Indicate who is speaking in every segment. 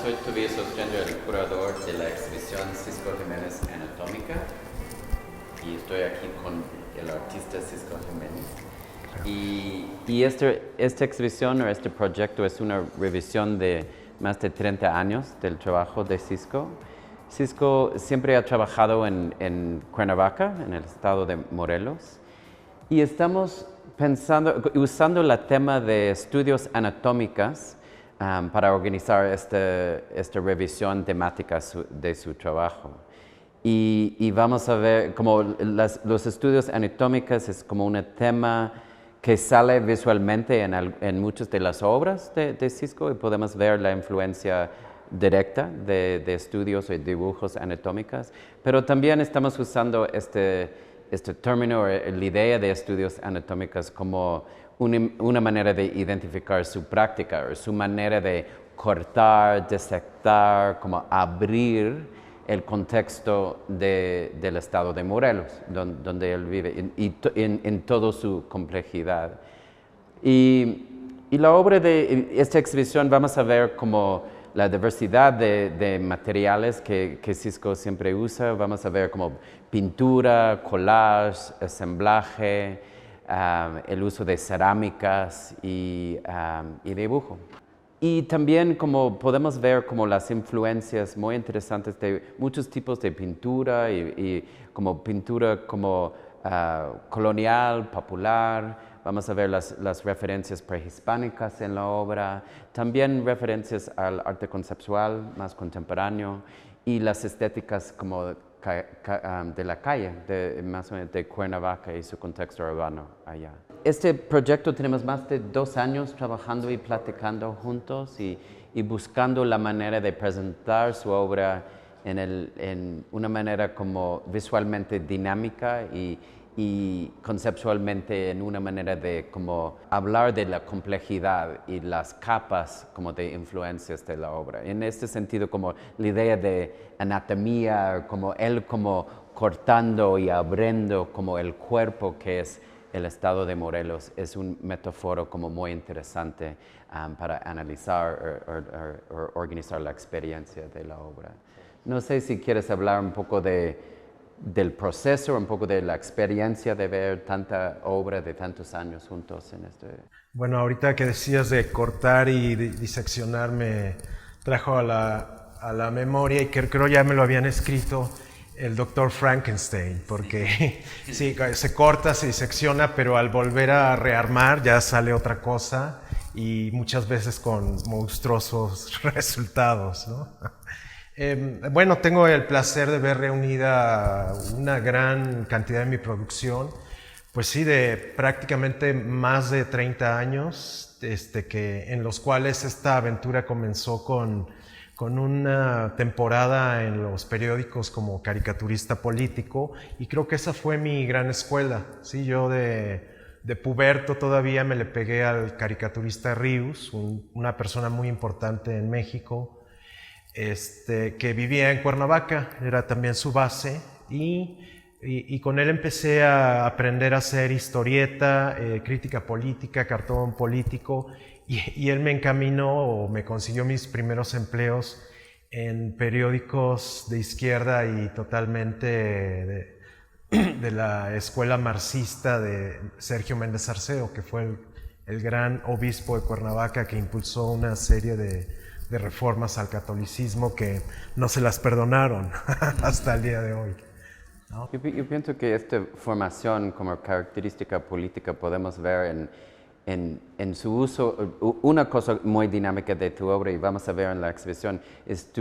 Speaker 1: soy Tobias Ostrander, el curador de la exhibición Cisco Jiménez Anatómica, y estoy aquí con el artista Cisco Jiménez. Y esta exhibición o este proyecto es una revisión de más de 30 años del trabajo de Cisco. Cisco siempre ha trabajado en Cuernavaca, en el estado de Morelos, y estamos usando el tema de estudios anatómicas para organizar esta revisión temática de su trabajo. Y vamos a ver, como los estudios anatómicos es como un tema que sale visualmente en muchas de las obras de Cisco, y podemos ver la influencia directa de estudios y dibujos anatómicos, pero también estamos usando este término, la idea de estudios anatómicos como una manera de identificar su práctica, o su manera de cortar, disectar, como abrir el contexto del estado de Morelos, donde él vive, en toda su complejidad. Y la obra de esta exhibición vamos a ver como la diversidad de materiales que Cisco siempre usa. Vamos a ver como pintura, collage, ensamblaje, el uso de cerámicas y dibujo. Y también como podemos ver como las influencias muy interesantes de muchos tipos de pintura y como pintura como colonial, popular. Vamos a ver las referencias prehispánicas en la obra, también referencias al arte conceptual más contemporáneo y las estéticas como de la calle, más o menos de Cuernavaca y su contexto urbano allá. Este proyecto tenemos más de 2 años trabajando y platicando juntos y buscando la manera de presentar su obra en una manera como visualmente dinámica y conceptualmente en una manera de como hablar de la complejidad y las capas como de influencias de la obra. En este sentido, como la idea de anatomía, como él como cortando y abriendo como el cuerpo que es el estado de Morelos, es un metáforo como muy interesante para analizar o organizar la experiencia de la obra. No sé si quieres hablar un poco del proceso, un poco de la experiencia de ver tanta obra de tantos años juntos en este.
Speaker 2: Bueno, ahorita que decías de cortar y diseccionar me trajo a la memoria, y que creo ya me lo habían escrito, el doctor Frankenstein, porque sí, se corta, se disecciona, pero al volver a rearmar ya sale otra cosa, y muchas veces con monstruosos resultados, ¿no? Bueno, tengo el placer de ver reunida una gran cantidad de mi producción, pues sí, de prácticamente más de 30 años, en los cuales esta aventura comenzó con una temporada en los periódicos como caricaturista político, y creo que esa fue mi gran escuela. Sí, yo de puberto todavía me le pegué al caricaturista Rius, una persona muy importante en México, que vivía en Cuernavaca, era también su base, y con él empecé a aprender a hacer historieta, crítica política, cartón político, y él me encaminó o me consiguió mis primeros empleos en periódicos de izquierda y totalmente de la escuela marxista de Sergio Méndez Arceo, que fue el gran obispo de Cuernavaca que impulsó una serie de reformas al catolicismo que no se las perdonaron hasta el día de hoy, ¿no?
Speaker 1: Yo pienso que esta formación como característica política podemos ver en su uso. Una cosa muy dinámica de tu obra, y vamos a ver en la exhibición, es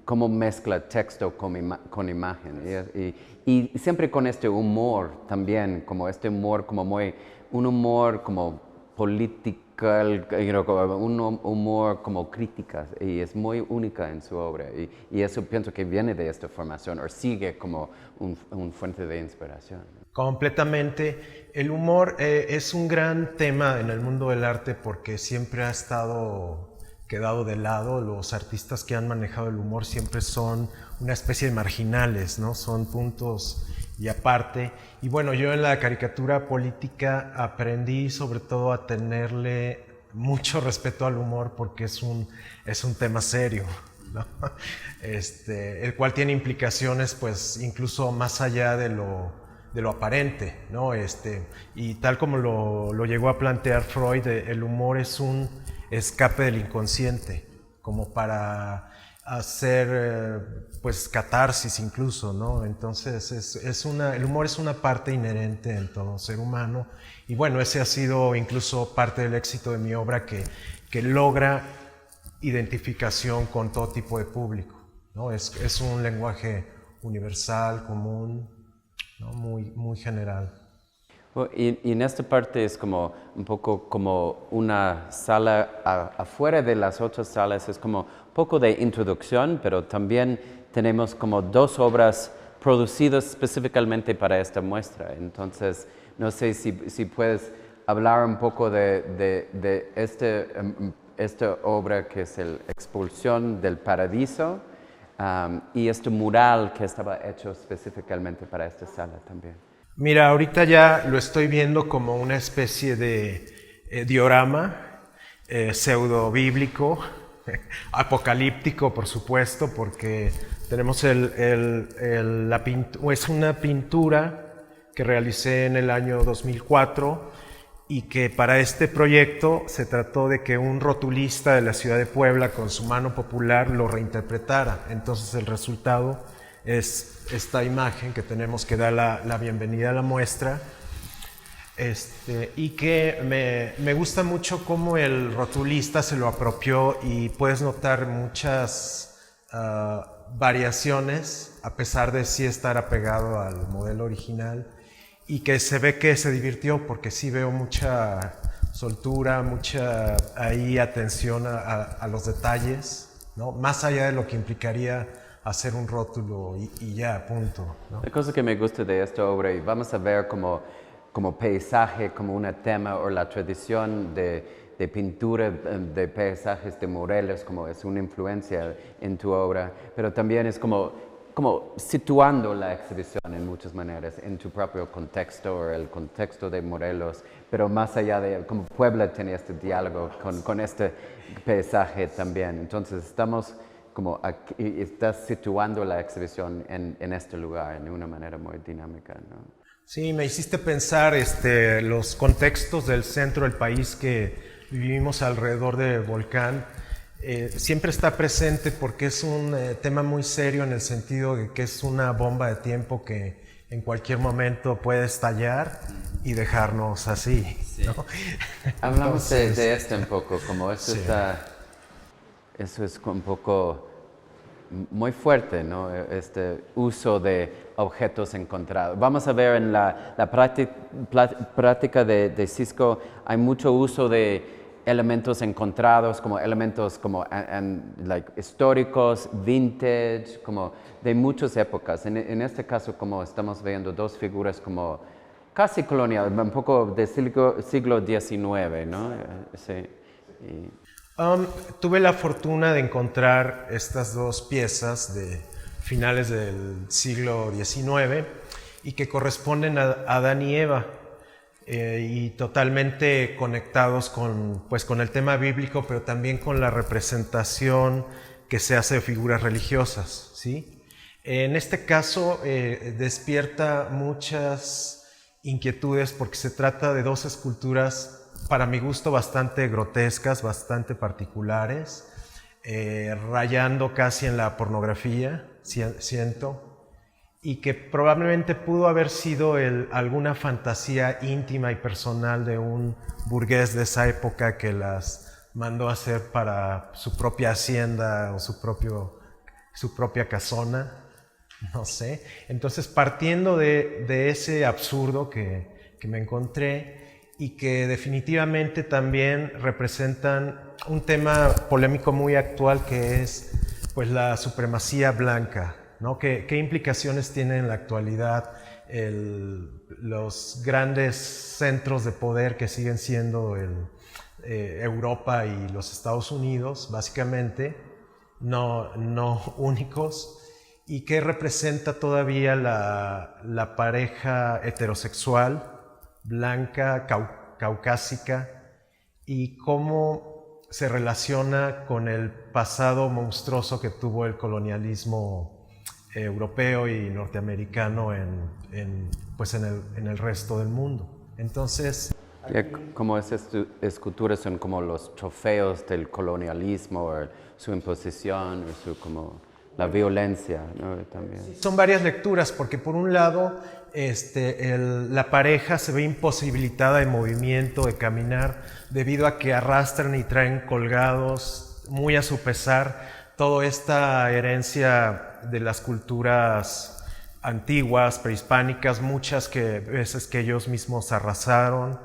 Speaker 1: cómo mezcla texto con imagen. Y siempre con este humor también, como este humor como un humor como político, un humor como crítica, y es muy única en su obra, y eso pienso que viene de esta formación o sigue como un fuente de inspiración.
Speaker 2: Completamente. El humor es un gran tema en el mundo del arte porque siempre ha estado quedado de lado. Los artistas que han manejado el humor siempre son una especie de marginales, ¿no? Son puntos y aparte. Y bueno, yo en la caricatura política aprendí sobre todo a tenerle mucho respeto al humor porque es un tema serio. ¿no? El cual tiene implicaciones pues incluso más allá de lo aparente, ¿no? Y tal como lo llegó a plantear Freud, el humor es un escape del inconsciente, como para hacer pues catarsis incluso, ¿no? Entonces el humor es una parte inherente en todo ser humano, y bueno, ese ha sido incluso parte del éxito de mi obra, que logra identificación con todo tipo de público, ¿no? Es un lenguaje universal, común, ¿no? Muy general.
Speaker 1: Y en esta parte es como un poco como una sala afuera de las otras salas, es como un poco de introducción, pero también tenemos como 2 obras producidas específicamente para esta muestra. Entonces, no sé si puedes hablar un poco de esta obra que es la Expulsión del Paradiso, y este mural que estaba hecho específicamente para esta sala también.
Speaker 2: Mira, ahorita ya lo estoy viendo como una especie de diorama pseudo bíblico, apocalíptico, por supuesto, porque tenemos es una pintura que realicé en el año 2004, y que para este proyecto se trató de que un rotulista de la ciudad de Puebla con su mano popular lo reinterpretara. Entonces el resultado es esta imagen que tenemos, que da la bienvenida a la muestra, y que me gusta mucho cómo el rotulista se lo apropió, y puedes notar muchas variaciones a pesar de sí estar apegado al modelo original, y que se ve que se divirtió, porque sí veo mucha soltura, mucha ahí atención a los detalles, ¿no? Más allá de lo que implicaría hacer un rótulo y ya, punto, ¿no?
Speaker 1: La cosa que me gusta de esta obra, y vamos a ver como paisaje, como un tema, o la tradición de pintura de paisajes de Morelos, como es una influencia en tu obra, pero también es como situando la exhibición en muchas maneras en tu propio contexto, o el contexto de Morelos, pero más allá de, como Puebla tiene este diálogo con este paisaje también. Entonces estamos como aquí, estás situando la exhibición en este lugar en una manera muy dinámica, ¿no?
Speaker 2: Sí, me hiciste pensar los contextos del centro del país que vivimos alrededor del volcán. Siempre está presente porque es un tema muy serio, en el sentido de que es una bomba de tiempo que en cualquier momento puede estallar y dejarnos así,
Speaker 1: Sí.
Speaker 2: ¿no?
Speaker 1: Hablamos
Speaker 2: Entonces,
Speaker 1: de esto un poco, como eso
Speaker 2: sí.
Speaker 1: eso es un poco muy fuerte, ¿no? Este uso de objetos encontrados. Vamos a ver en la práctica de Cisco, hay mucho uso de elementos encontrados, como elementos como históricos, vintage, como de muchas épocas. En este caso, como estamos viendo 2 figuras como casi colonial, un poco del siglo XIX, ¿no? Sí.
Speaker 2: Tuve la fortuna de encontrar estas 2 piezas de finales del siglo XIX, y que corresponden a Adán y Eva, y totalmente conectados con el tema bíblico, pero también con la representación que se hace de figuras religiosas, ¿sí? En este caso despierta muchas inquietudes, porque se trata de 2 esculturas, para mi gusto, bastante grotescas, bastante particulares, rayando casi en la pornografía, siento, y que probablemente pudo haber sido alguna fantasía íntima y personal de un burgués de esa época, que las mandó a hacer para su propia hacienda o su propia casona, no sé. Entonces, partiendo de ese absurdo que me encontré, y que definitivamente también representan un tema polémico muy actual, que es pues la supremacía blanca, ¿no? ¿Qué implicaciones tiene en la actualidad los grandes centros de poder que siguen siendo Europa y los Estados Unidos, básicamente, no únicos, y qué representa todavía la pareja heterosexual, blanca, caucásica, y cómo se relaciona con el pasado monstruoso que tuvo el colonialismo europeo y norteamericano pues en el resto del mundo. Entonces,
Speaker 1: como esas esculturas son como los trofeos del colonialismo, o su imposición, o como la violencia, ¿no? También.
Speaker 2: Son varias lecturas, porque por un lado la pareja se ve imposibilitada de movimiento, de caminar, debido a que arrastran y traen colgados, muy a su pesar, toda esta herencia de las culturas antiguas, prehispánicas, muchas veces que ellos mismos arrasaron,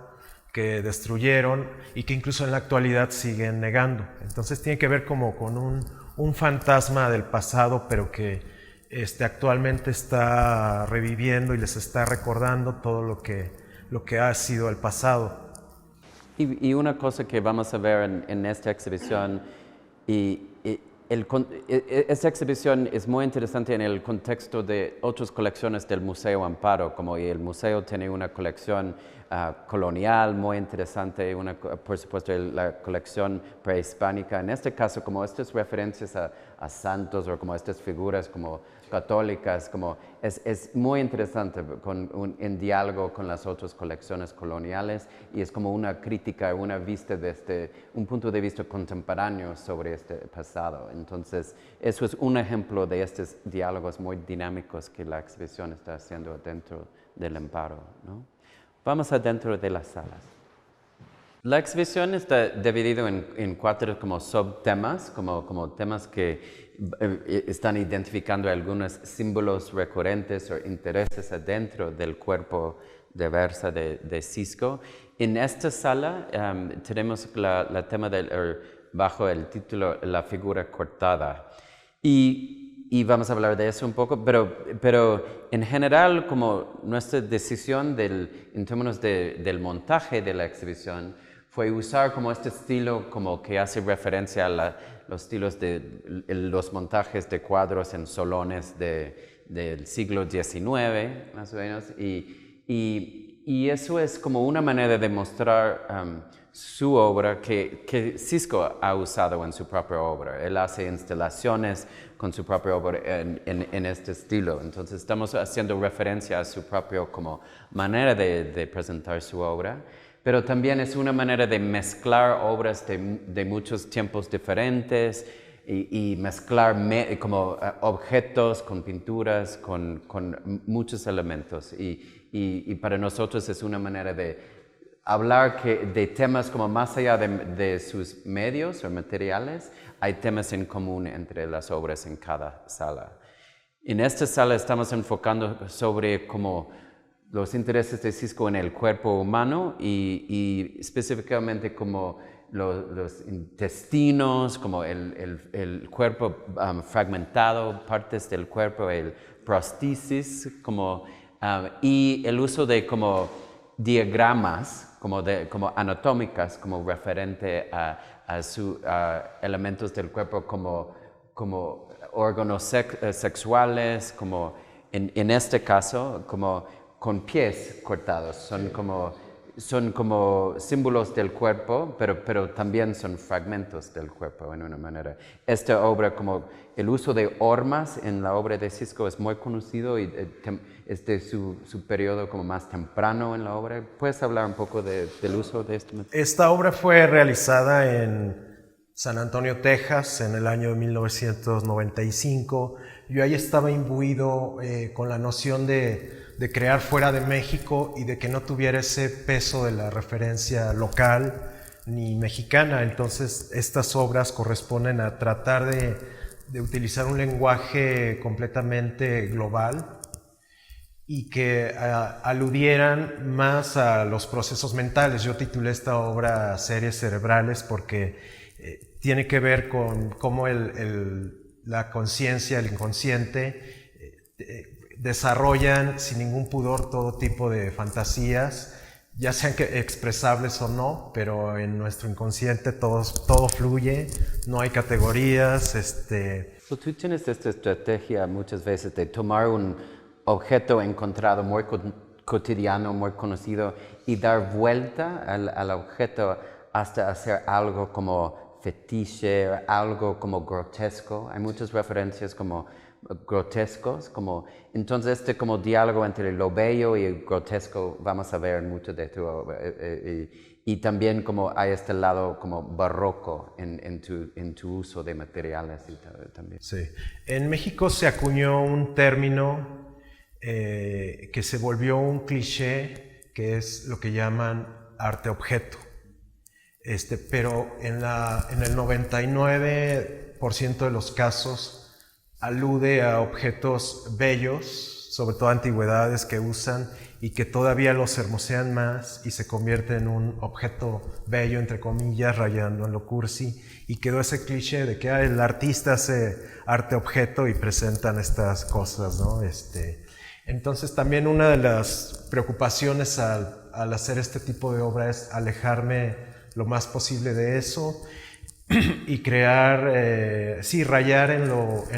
Speaker 2: que destruyeron y que incluso en la actualidad siguen negando. Entonces tiene que ver como con un fantasma del pasado, pero que actualmente está reviviendo y les está recordando todo lo que ha sido el pasado.
Speaker 1: Y una cosa que vamos a ver en esta exhibición, esta exhibición es muy interesante en el contexto de otras colecciones del Museo Amparo, como el museo tiene una colección colonial muy interesante, por supuesto la colección prehispánica. En este caso, como estas referencias a santos o como estas figuras como católicas, como es muy interesante en diálogo con las otras colecciones coloniales, y es como una crítica, una vista desde un punto de vista contemporáneo sobre este pasado. Entonces, eso es un ejemplo de estos diálogos muy dinámicos que la exhibición está haciendo dentro del Amparo, ¿no? Vamos adentro de las salas. La exhibición está dividida en 4 como subtemas, como temas que están identificando algunos símbolos recurrentes o intereses adentro del cuerpo de Versa de Cisco. En esta sala tenemos la tema bajo el título La figura cortada. Y vamos a hablar de eso un poco, pero en general, como nuestra decisión en términos del montaje de la exhibición fue usar como este estilo como que hace referencia a los estilos de los montajes de cuadros en salones del siglo XIX, más o menos, y eso es como una manera de mostrar su obra que Cisco ha usado en su propia obra. Él hace instalaciones con su propia obra en este estilo. Entonces estamos haciendo referencia a su propia como manera de presentar su obra, pero también es una manera de mezclar obras de muchos tiempos diferentes y mezclar como objetos con pinturas, con muchos elementos. Y para nosotros es una manera de hablar de temas como más allá de sus medios o materiales, hay temas en común entre las obras en cada sala. En esta sala estamos enfocando sobre como los intereses de Cisco en el cuerpo humano y específicamente como los intestinos, como el cuerpo fragmentado, partes del cuerpo, el prosthesis, y el uso de como diagramas, como anatómicas, como referente a elementos del cuerpo como órganos sexuales, como en este caso, como con pies cortados, son como símbolos del cuerpo, pero también son fragmentos del cuerpo en una manera. Esta obra, como el uso de hormas en la obra de Cisco es muy conocido y es de su periodo como más temprano en la obra. ¿Puedes hablar un poco del uso de esto?
Speaker 2: Esta obra fue realizada en San Antonio, Texas, en el año 1995. Yo ahí estaba imbuido con la noción de crear fuera de México y de que no tuviera ese peso de la referencia local ni mexicana. Entonces estas obras corresponden a tratar de utilizar un lenguaje completamente global y que aludieran más a los procesos mentales. Yo titulé esta obra Series cerebrales porque tiene que ver con cómo la conciencia, el inconsciente, desarrollan sin ningún pudor todo tipo de fantasías, ya sean expresables o no, pero en nuestro inconsciente todo fluye, no hay categorías.
Speaker 1: Tú tienes esta estrategia muchas veces de tomar un objeto encontrado muy cotidiano, muy conocido, y dar vuelta al objeto hasta hacer algo como fetiche, algo como grotesco. Hay muchas referencias como grotescos, entonces como diálogo entre lo bello y el grotesco vamos a ver mucho de tu obra. Y también como hay este lado como barroco en tu uso de materiales y también.
Speaker 2: Sí. En México se acuñó un término que se volvió un cliché, que es lo que llaman arte-objeto. Pero en el 99% de los casos alude a objetos bellos, sobre todo antigüedades que usan y que todavía los hermosean más y se convierte en un objeto bello, entre comillas, rayando en lo cursi, y quedó ese cliché de que el artista hace arte-objeto y presentan estas cosas, ¿no? Entonces también una de las preocupaciones al hacer este tipo de obra es alejarme lo más posible de eso y crear, rayar en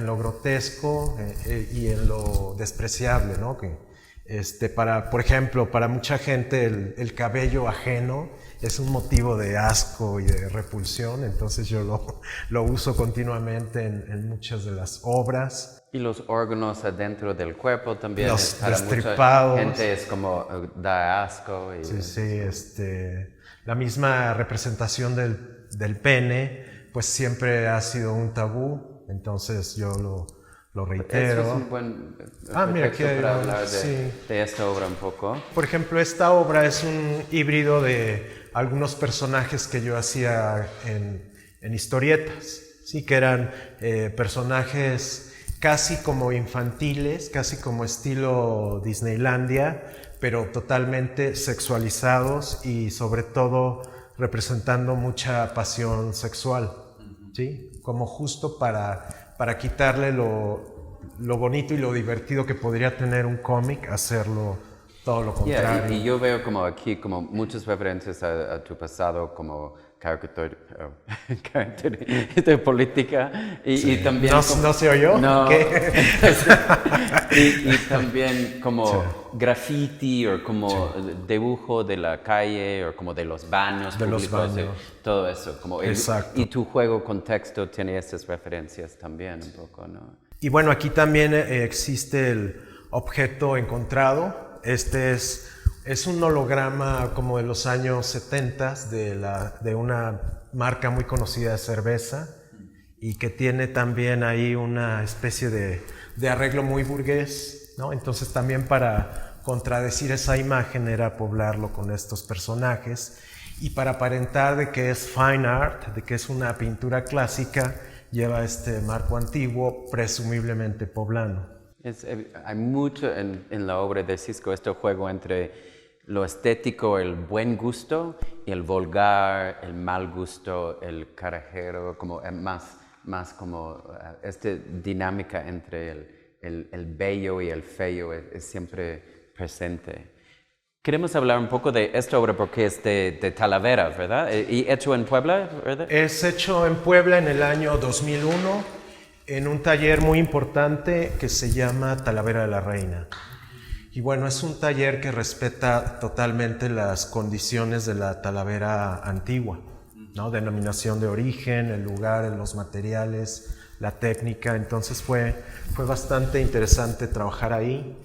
Speaker 2: lo grotesco y en lo despreciable, ¿no? Por ejemplo, para mucha gente el cabello ajeno es un motivo de asco y de repulsión, entonces yo lo uso continuamente en muchas de las obras.
Speaker 1: Y los órganos adentro del cuerpo también.
Speaker 2: Los
Speaker 1: para
Speaker 2: destripados.
Speaker 1: mucha gente es como da asco.
Speaker 2: Sí, la misma representación del pene, pues siempre ha sido un tabú, entonces yo lo reitero.
Speaker 1: Eso es un buen
Speaker 2: mira, aquí hay
Speaker 1: para hablar de esta obra un poco.
Speaker 2: Por ejemplo, esta obra es un híbrido de algunos personajes que yo hacía en historietas, ¿sí? Que eran personajes casi como infantiles, casi como estilo Disneylandia, pero totalmente sexualizados y sobre todo representando mucha pasión sexual, ¿sí? Como justo para quitarle lo bonito y lo divertido que podría tener un cómic, hacerlo todo lo contrario.
Speaker 1: Y yo veo como aquí como muchas referencias a tu pasado como caricatura política y también
Speaker 2: ¿No se oyó?
Speaker 1: No.
Speaker 2: ¿Qué?
Speaker 1: y también como graffiti o como dibujo de la calle o como de los baños públicos, todo eso.
Speaker 2: Exacto.
Speaker 1: Y tu juego con texto tiene estas referencias también un poco, ¿no?
Speaker 2: Y bueno, aquí también existe el objeto encontrado. Es un holograma como de los años 70 de una marca muy conocida de cerveza y que tiene también ahí una especie de arreglo muy burgués, ¿no? Entonces también para contradecir esa imagen era poblarlo con estos personajes y para aparentar de que es fine art, de que es una pintura clásica, lleva este marco antiguo, presumiblemente poblano.
Speaker 1: Hay mucho en la obra de Cisco este juego entre lo estético, el buen gusto, y el vulgar, el mal gusto, el carajero, como más como esta dinámica entre el bello y el feo es siempre presente. Queremos hablar un poco de esta obra porque es de Talavera, ¿verdad? Y hecho en Puebla, ¿verdad?
Speaker 2: Es hecho en Puebla en el año 2001 en un taller muy importante que se llama Talavera de la Reina. Y bueno, es un taller que respeta totalmente las condiciones de la talavera antigua, ¿no? Denominación de origen, el lugar, los materiales, la técnica. Entonces fue bastante interesante trabajar ahí.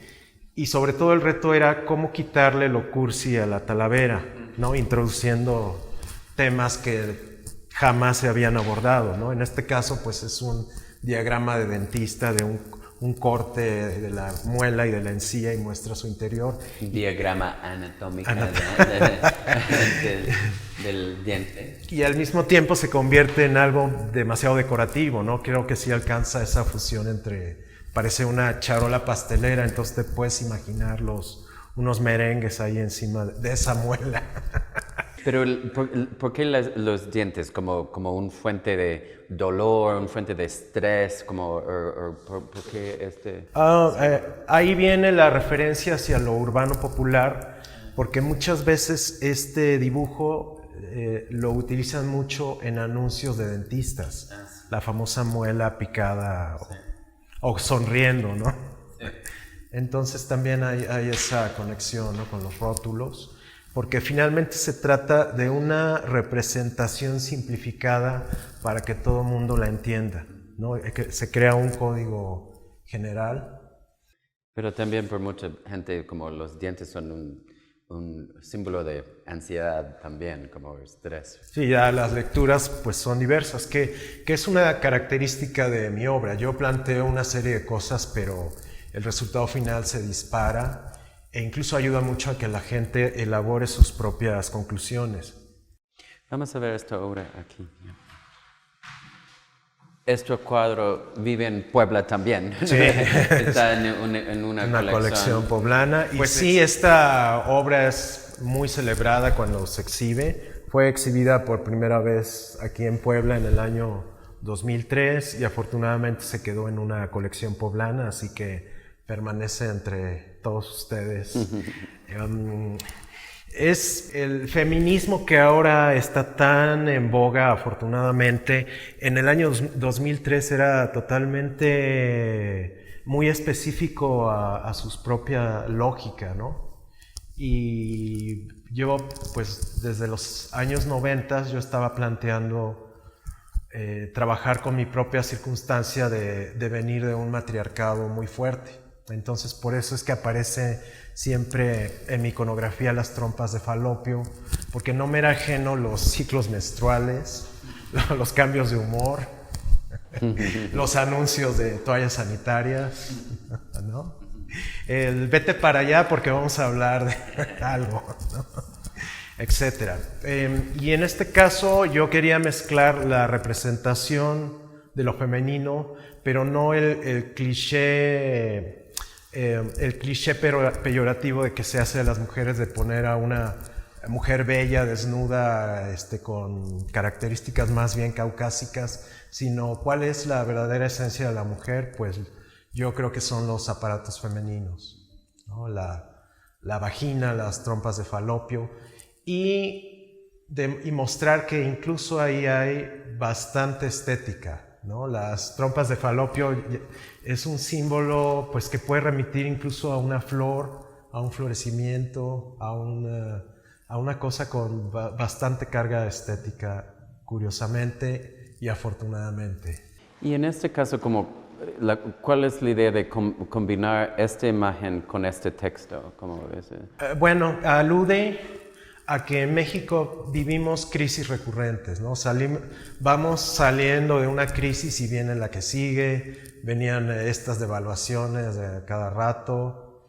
Speaker 2: Y sobre todo el reto era cómo quitarle lo cursi a la talavera, ¿no? Introduciendo temas que jamás se habían abordado, ¿no? En este caso, pues es un diagrama de dentista de un corte de la muela y de la encía y muestra su interior.
Speaker 1: Diagrama anatómico del diente.
Speaker 2: Y al mismo tiempo se convierte en algo demasiado decorativo, ¿no? Creo que sí alcanza esa fusión parece una charola pastelera, entonces te puedes imaginar unos merengues ahí encima de esa muela.
Speaker 1: Pero ¿por qué los dientes? ¿Como un fuente de dolor, un fuente de estrés? ¿Por qué
Speaker 2: ahí viene la referencia hacia lo urbano popular, porque muchas veces este dibujo lo utilizan mucho en anuncios de dentistas. La famosa muela picada o sonriendo, ¿no? Sí. Entonces también hay esa conexión, ¿no? Con los rótulos. porque finalmente se trata de una representación simplificada para que todo el mundo la entienda, ¿no? Que se crea un código general.
Speaker 1: Pero también por mucha gente, como los dientes son un símbolo de ansiedad también, como estrés.
Speaker 2: Sí, ya las lecturas pues son diversas, que es una característica de mi obra. Yo planteo una serie de cosas, pero el resultado final se dispara e incluso ayuda mucho a que la gente elabore sus propias conclusiones.
Speaker 1: Vamos a ver esta obra aquí. Este cuadro vive en Puebla también.
Speaker 2: Sí.
Speaker 1: Está en una
Speaker 2: colección poblana. Y
Speaker 1: pues
Speaker 2: sí, esta obra es muy celebrada cuando se exhibe. Fue exhibida por primera vez aquí en Puebla en el año 2003 y afortunadamente se quedó en una colección poblana, así que permanece entre todos ustedes. Es el feminismo que ahora está tan en boga, afortunadamente. En el año 2003 era totalmente muy específico a su propia lógica, ¿no? Y yo, pues desde los años 90 yo estaba planteando trabajar con mi propia circunstancia de venir de un matriarcado muy fuerte. Entonces, por eso es que aparece siempre en mi iconografía las trompas de falopio, porque no me era ajeno los ciclos menstruales, los cambios de humor, los anuncios de toallas sanitarias, ¿no? El vete para allá porque vamos a hablar de algo, ¿no? Etcétera. Y en este caso yo quería mezclar la representación de lo femenino, pero no el cliché peyorativo de que se hace a las mujeres, de poner a una mujer bella, desnuda, con características más bien caucásicas, sino cuál es la verdadera esencia de la mujer. Pues yo creo que son los aparatos femeninos, ¿no? La vagina, las trompas de falopio, y mostrar que incluso ahí hay bastante estética, ¿no? Las trompas de falopio es un símbolo pues que puede remitir incluso a una flor, a un florecimiento, a una cosa con bastante carga estética, curiosamente y afortunadamente.
Speaker 1: Y en este caso, ¿cuál es la idea de combinar esta imagen con este texto?
Speaker 2: Bueno, alude a que en México vivimos crisis recurrentes, ¿no? Vamos saliendo de una crisis y viene la que sigue, venían estas devaluaciones de cada rato.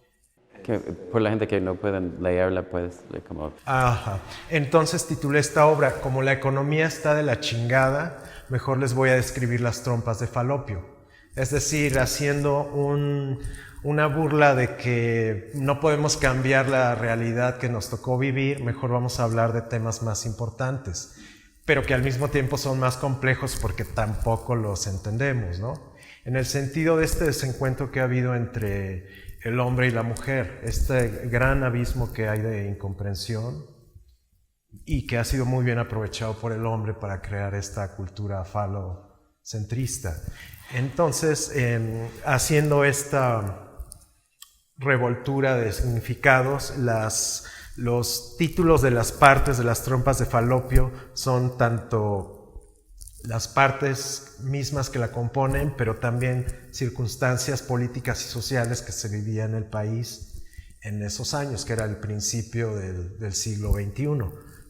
Speaker 1: Que por la gente que no pueden leerla, pues, como...
Speaker 2: Ajá. Entonces titulé esta obra, como la economía está de la chingada, mejor les voy a describir las trompas de falopio. Es decir, haciendo una burla de que no podemos cambiar la realidad que nos tocó vivir, mejor vamos a hablar de temas más importantes, pero que al mismo tiempo son más complejos porque tampoco los entendemos, ¿no? En el sentido de este desencuentro que ha habido entre el hombre y la mujer, este gran abismo que hay de incomprensión y que ha sido muy bien aprovechado por el hombre para crear esta cultura falocentrista. Entonces, haciendo esta revoltura de significados, los títulos de las partes de las trompas de falopio son tanto las partes mismas que la componen, pero también circunstancias políticas y sociales que se vivían en el país en esos años, que era el principio del siglo XXI,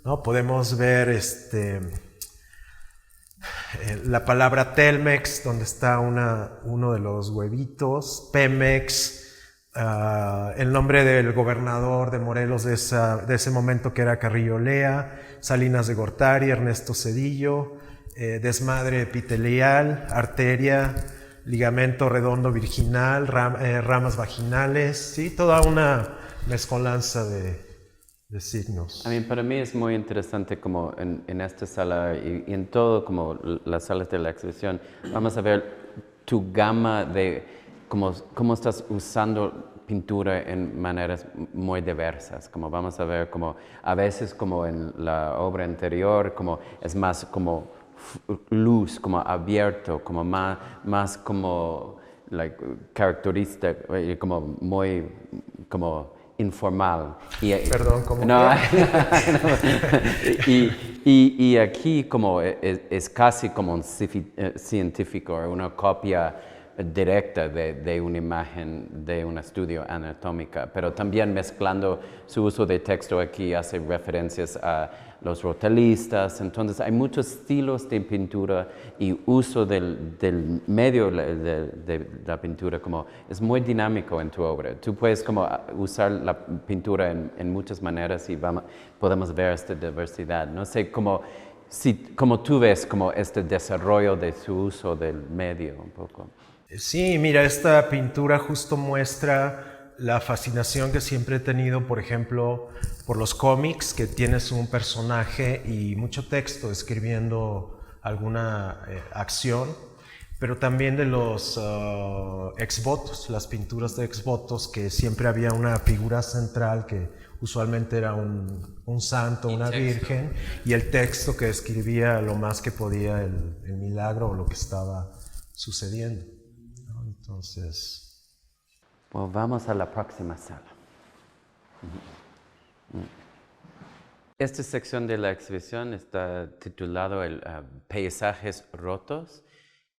Speaker 2: ¿no? Podemos ver la palabra Telmex, donde está uno de los huevitos, Pemex, el nombre del gobernador de Morelos de ese momento, que era Carrillo Lea, Salinas de Gortari, Ernesto Zedillo, desmadre epitelial, arteria, ligamento redondo virginal, ramas vaginales, ¿sí? Toda una mezcolanza de signos.
Speaker 1: Para mí es muy interesante como en esta sala y en todo como las salas de la exhibición, vamos a ver tu gama de cómo estás usando pintura en maneras muy diversas. Como vamos a ver como a veces como en la obra anterior como es más como luz, como abierto, como más como característica, como muy como informal.
Speaker 2: Perdón, ¿cómo
Speaker 1: no,
Speaker 2: qué?
Speaker 1: y aquí como es casi como un científico, una copia directa de una imagen de un estudio anatómica, pero también mezclando su uso de texto aquí hace referencias a los rotalistas. Entonces hay muchos estilos de pintura y uso del medio de la pintura como es muy dinámico en tu obra. Tú puedes como usar la pintura en muchas maneras y podemos ver esta diversidad. No sé como tú ves como este desarrollo de su uso del medio un poco.
Speaker 2: Sí, mira, esta pintura justo muestra la fascinación que siempre he tenido, por ejemplo, por los cómics, que tienes un personaje y mucho texto escribiendo alguna acción, pero también de los exvotos, las pinturas de exvotos, que siempre había una figura central que usualmente era un santo, una virgen, y el texto que escribía lo más que podía el milagro o lo que estaba sucediendo. Entonces,
Speaker 1: Pues vamos a la próxima sala. Esta sección de la exhibición está titulado Paisajes rotos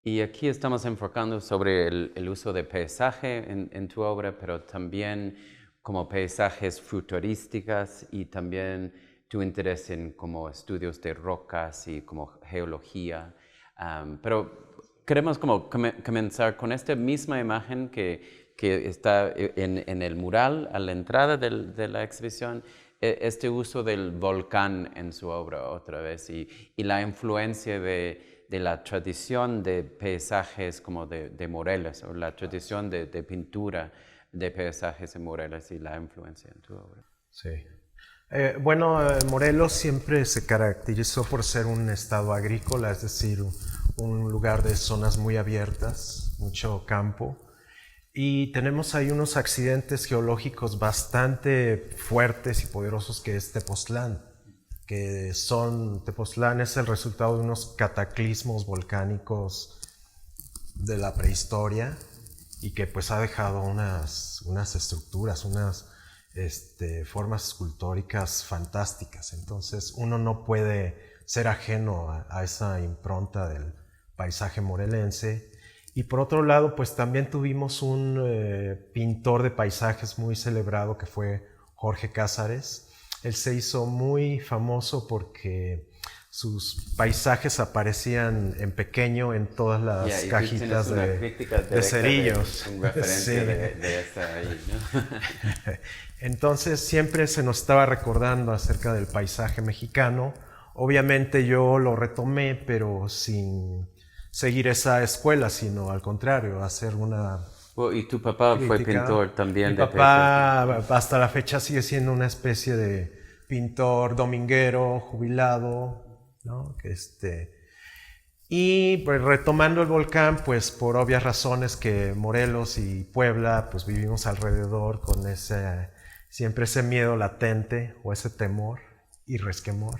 Speaker 1: y aquí estamos enfocando sobre el uso de paisaje en tu obra, pero también como paisajes futurísticas y también tu interés en como estudios de rocas y como geología. Pero queremos como comenzar con esta misma imagen que está en el mural a la entrada de la exhibición, este uso del volcán en su obra otra vez y la influencia de la tradición de paisajes como de Morelos o la tradición de pintura de paisajes en Morelos y la influencia en tu obra.
Speaker 2: Sí. Morelos siempre se caracterizó por ser un estado agrícola, es decir, un lugar de zonas muy abiertas, mucho campo, y tenemos ahí unos accidentes geológicos bastante fuertes y poderosos que es Tepoztlán, Tepoztlán es el resultado de unos cataclismos volcánicos de la prehistoria y que pues ha dejado unas estructuras, unas formas escultóricas fantásticas. Entonces uno no puede ser ajeno a esa impronta del paisaje morelense. Y por otro lado, pues también tuvimos un pintor de paisajes muy celebrado que fue Jorge Cázares. Él se hizo muy famoso porque sus paisajes aparecían en pequeño en todas las cajitas de cerillos.
Speaker 1: En referencia de esta ahí, ¿no?
Speaker 2: Entonces siempre se nos estaba recordando acerca del paisaje mexicano. Obviamente yo lo retomé, pero sin seguir esa escuela, sino al contrario, hacer una
Speaker 1: y tu papá
Speaker 2: crítica.
Speaker 1: Fue pintor también.
Speaker 2: Mi papá hasta la fecha sigue siendo una especie de pintor dominguero, jubilado, ¿no? Y pues, retomando el volcán, pues por obvias razones que Morelos y Puebla, pues vivimos alrededor con siempre ese miedo latente o ese temor y resquemor.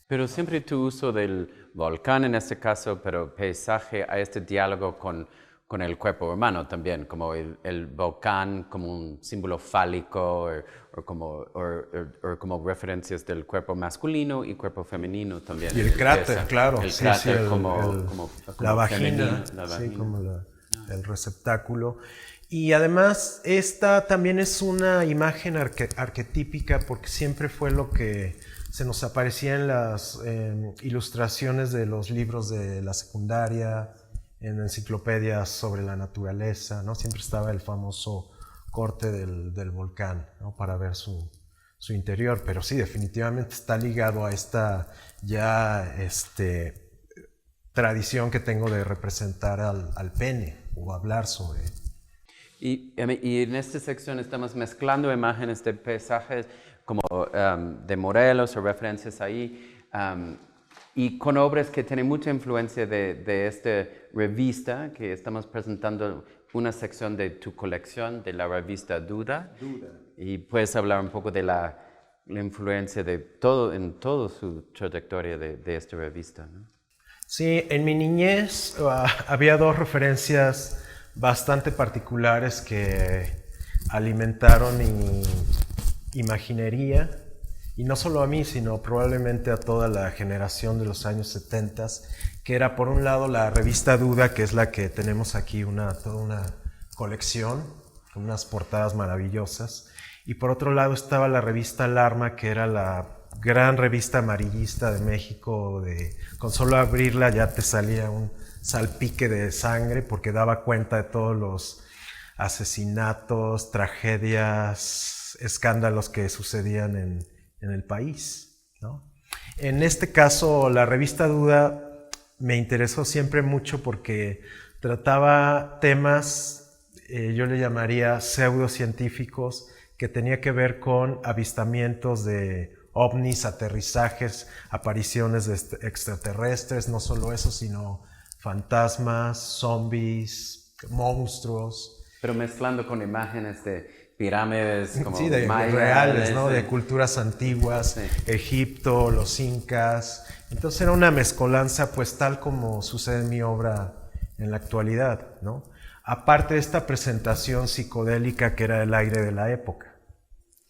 Speaker 1: Pero siempre tu uso del volcán en este caso, pero paisaje, a este diálogo con el cuerpo humano también, como el volcán como un símbolo fálico o como referencias del cuerpo masculino y cuerpo femenino también.
Speaker 2: Y el cráter, claro.
Speaker 1: El cráter
Speaker 2: como la vagina, sí, como el receptáculo. Y además esta también es una imagen arquetípica porque siempre fue lo que se nos aparecía en las ilustraciones de los libros de la secundaria, en enciclopedias sobre la naturaleza, ¿no? Siempre estaba el famoso corte del volcán, ¿no? Para ver su interior, pero sí, definitivamente está ligado a esta ya tradición que tengo de representar al pene o hablar sobre.
Speaker 1: Y en esta sección estamos mezclando imágenes de paisajes como de Morelos o referencias ahí, y con obras que tienen mucha influencia de esta revista que estamos presentando, una sección de tu colección de la revista Duda. Y puedes hablar un poco de la influencia de en toda su trayectoria de esta revista, ¿no?
Speaker 2: Sí, en mi niñez había dos referencias bastante particulares que alimentaron mi imaginería, y no solo a mí, sino probablemente a toda la generación de los años 70, que era por un lado la revista Duda, que es la que tenemos aquí, toda una colección, con unas portadas maravillosas, y por otro lado estaba la revista Alarma, que era la gran revista amarillista de México, con solo abrirla ya te salía un salpique de sangre, porque daba cuenta de todos los asesinatos, tragedias, escándalos que sucedían en el país, ¿no? En este caso, la revista Duda me interesó siempre mucho porque trataba temas, yo le llamaría pseudocientíficos, que tenía que ver con avistamientos de ovnis, aterrizajes, apariciones de extraterrestres, no solo eso, sino fantasmas, zombies, monstruos.
Speaker 1: Pero mezclando con imágenes de pirámides como
Speaker 2: sí, de
Speaker 1: mayas,
Speaker 2: reales, ¿no? De culturas antiguas, sí. Egipto, los incas. Entonces era una mezcolanza, pues tal como sucede en mi obra en la actualidad, ¿no? Aparte de esta presentación psicodélica que era el aire de la época.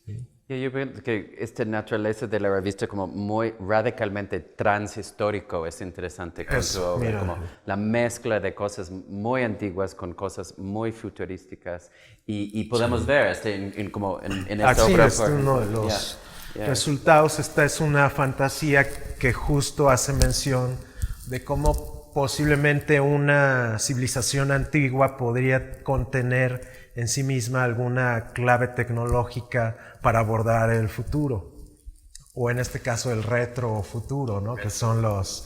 Speaker 1: ¿Sí? Yo veo que esta naturaleza de la revista como muy radicalmente transhistórico es interesante con tu obra, mira, como la mezcla de cosas muy antiguas con cosas muy futurísticas y podemos sí. ver como en esta
Speaker 2: así
Speaker 1: obra.
Speaker 2: Es uno de los resultados. Esta es una fantasía que justo hace mención de cómo posiblemente una civilización antigua podría contener en sí misma alguna clave tecnológica para abordar el futuro, o en este caso el retrofuturo, ¿no? Que son los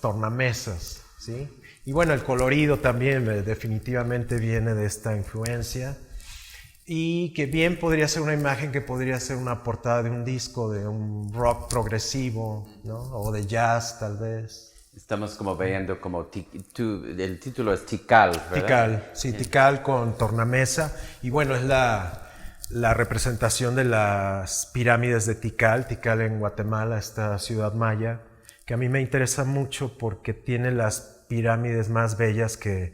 Speaker 2: tornamesas, ¿sí? Y bueno, el colorido también definitivamente viene de esta influencia, y que bien podría ser una imagen que podría ser una portada de un disco de un rock progresivo, ¿no? O de jazz tal vez.
Speaker 1: Estamos como viendo como el título es Tikal, ¿verdad?
Speaker 2: Tikal, sí, Tikal con tornamesa. Y bueno, es la representación de las pirámides de Tikal en Guatemala, esta ciudad maya, que a mí me interesa mucho porque tiene las pirámides más bellas que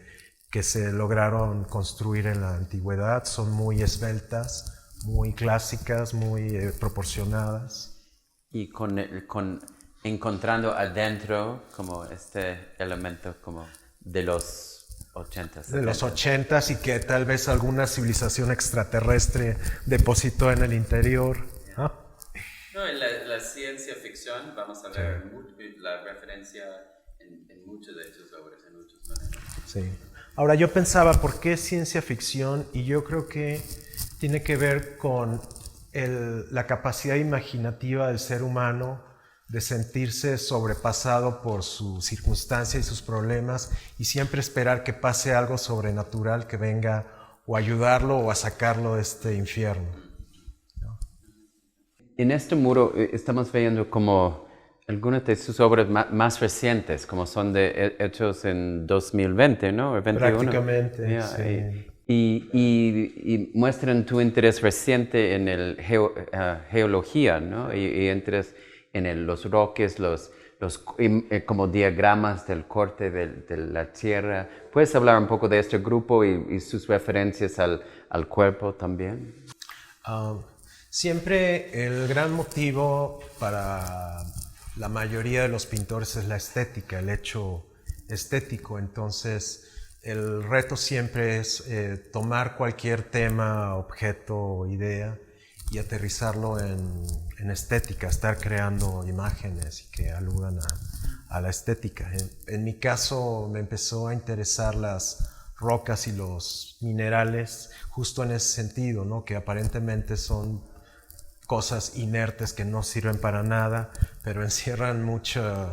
Speaker 2: se lograron construir en la antigüedad. Son muy esbeltas, muy clásicas, muy proporcionadas.
Speaker 1: Y encontrando adentro como este elemento como de los 80s.
Speaker 2: De los 80s, y que tal vez alguna civilización extraterrestre depositó en el interior. ¿Ah?
Speaker 1: No, en la ciencia ficción vamos a ver la referencia en muchas de sus obras, en muchas maneras.
Speaker 2: Sí. Ahora yo pensaba, ¿por qué ciencia ficción? Y yo creo que tiene que ver con la capacidad imaginativa del ser humano de sentirse sobrepasado por su circunstancia y sus problemas, y siempre esperar que pase algo sobrenatural que venga o a ayudarlo o a sacarlo de este infierno, ¿no?
Speaker 1: En este muro estamos viendo como algunas de sus obras más recientes, como son hechos en 2020, ¿no? O 21.
Speaker 2: Prácticamente, sí.
Speaker 1: Y muestran tu interés reciente en el geología, ¿no? Y interés en los roques, como diagramas del corte de la tierra. ¿Puedes hablar un poco de este grupo y sus referencias al cuerpo también?
Speaker 2: Siempre el gran motivo para la mayoría de los pintores es la estética, el hecho estético. Entonces, el reto siempre es tomar cualquier tema, objeto o idea y aterrizarlo en estética, estar creando imágenes y que aludan a la estética. En mi caso me empezó a interesar las rocas y los minerales justo en ese sentido, ¿no? Que aparentemente son cosas inertes que no sirven para nada, pero encierran mucho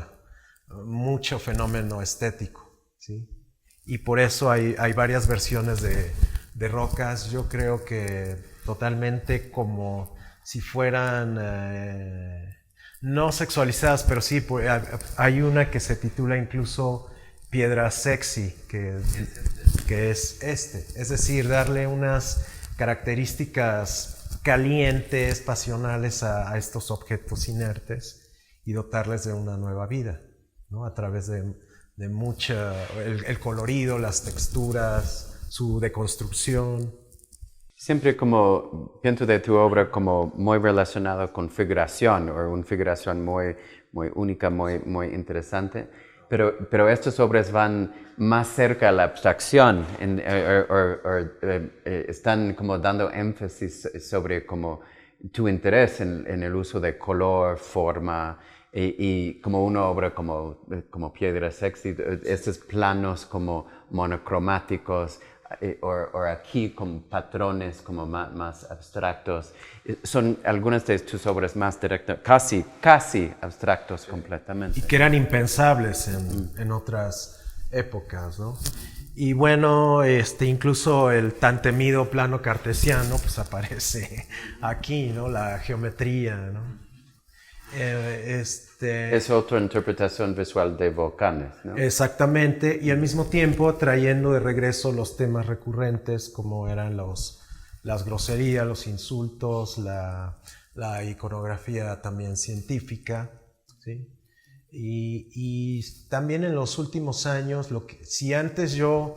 Speaker 2: fenómeno estético, ¿sí? Y por eso hay varias versiones de rocas, yo creo que totalmente como si fueran no sexualizadas, pero sí, hay una que se titula incluso Piedra Sexy, que es es decir, darle unas características calientes, pasionales a estos objetos inertes y dotarles de una nueva vida, ¿no? A través de el colorido, las texturas, su deconstrucción.
Speaker 1: Siempre como pienso de tu obra como muy relacionado con figuración o una figuración muy única, muy interesante. Pero estas obras van más cerca a la abstracción están como dando énfasis sobre como tu interés en el uso de color, forma y como una obra como Piedra Sexy, estos planos como monocromáticos o aquí con patrones como más abstractos. Son algunas de tus obras más directas, casi abstractos completamente.
Speaker 2: Y que eran impensables en otras épocas, ¿no? Y bueno, incluso el tan temido plano cartesiano pues aparece aquí, ¿no? La geometría, ¿no?
Speaker 1: Es otra interpretación visual de volcanes, ¿no?
Speaker 2: Exactamente, y al mismo tiempo trayendo de regreso los temas recurrentes como eran las groserías, los insultos, la iconografía también científica, ¿sí? Y también en los últimos años, si antes yo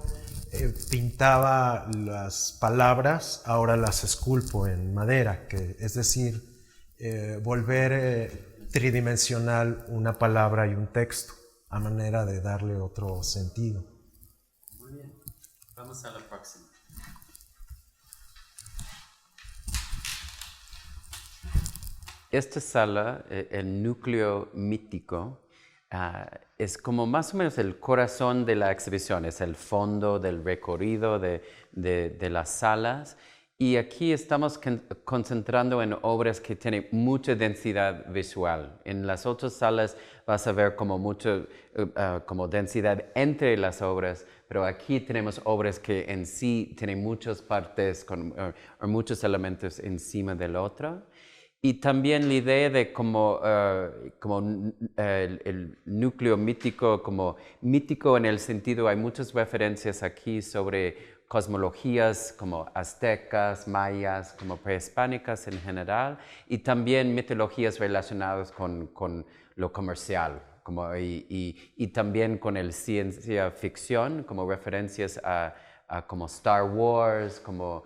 Speaker 2: pintaba las palabras, ahora las esculpo en madera, es decir, volver tridimensional una palabra y un texto, a manera de darle otro sentido.
Speaker 1: Muy bien, vamos a la próxima. Esta sala, el núcleo mítico, es como más o menos el corazón de la exhibición, es el fondo del recorrido de las salas. Y aquí estamos concentrando en obras que tienen mucha densidad visual. En las otras salas vas a ver como mucha como densidad entre las obras, pero aquí tenemos obras que en sí tienen muchas partes o muchos elementos encima del otro. Y también la idea de el núcleo mítico, como mítico en el sentido, hay muchas referencias aquí sobre cosmologías como aztecas, mayas, como prehispánicas en general, y también mitologías relacionadas con lo comercial, y también con el ciencia ficción, como referencias a como Star Wars, o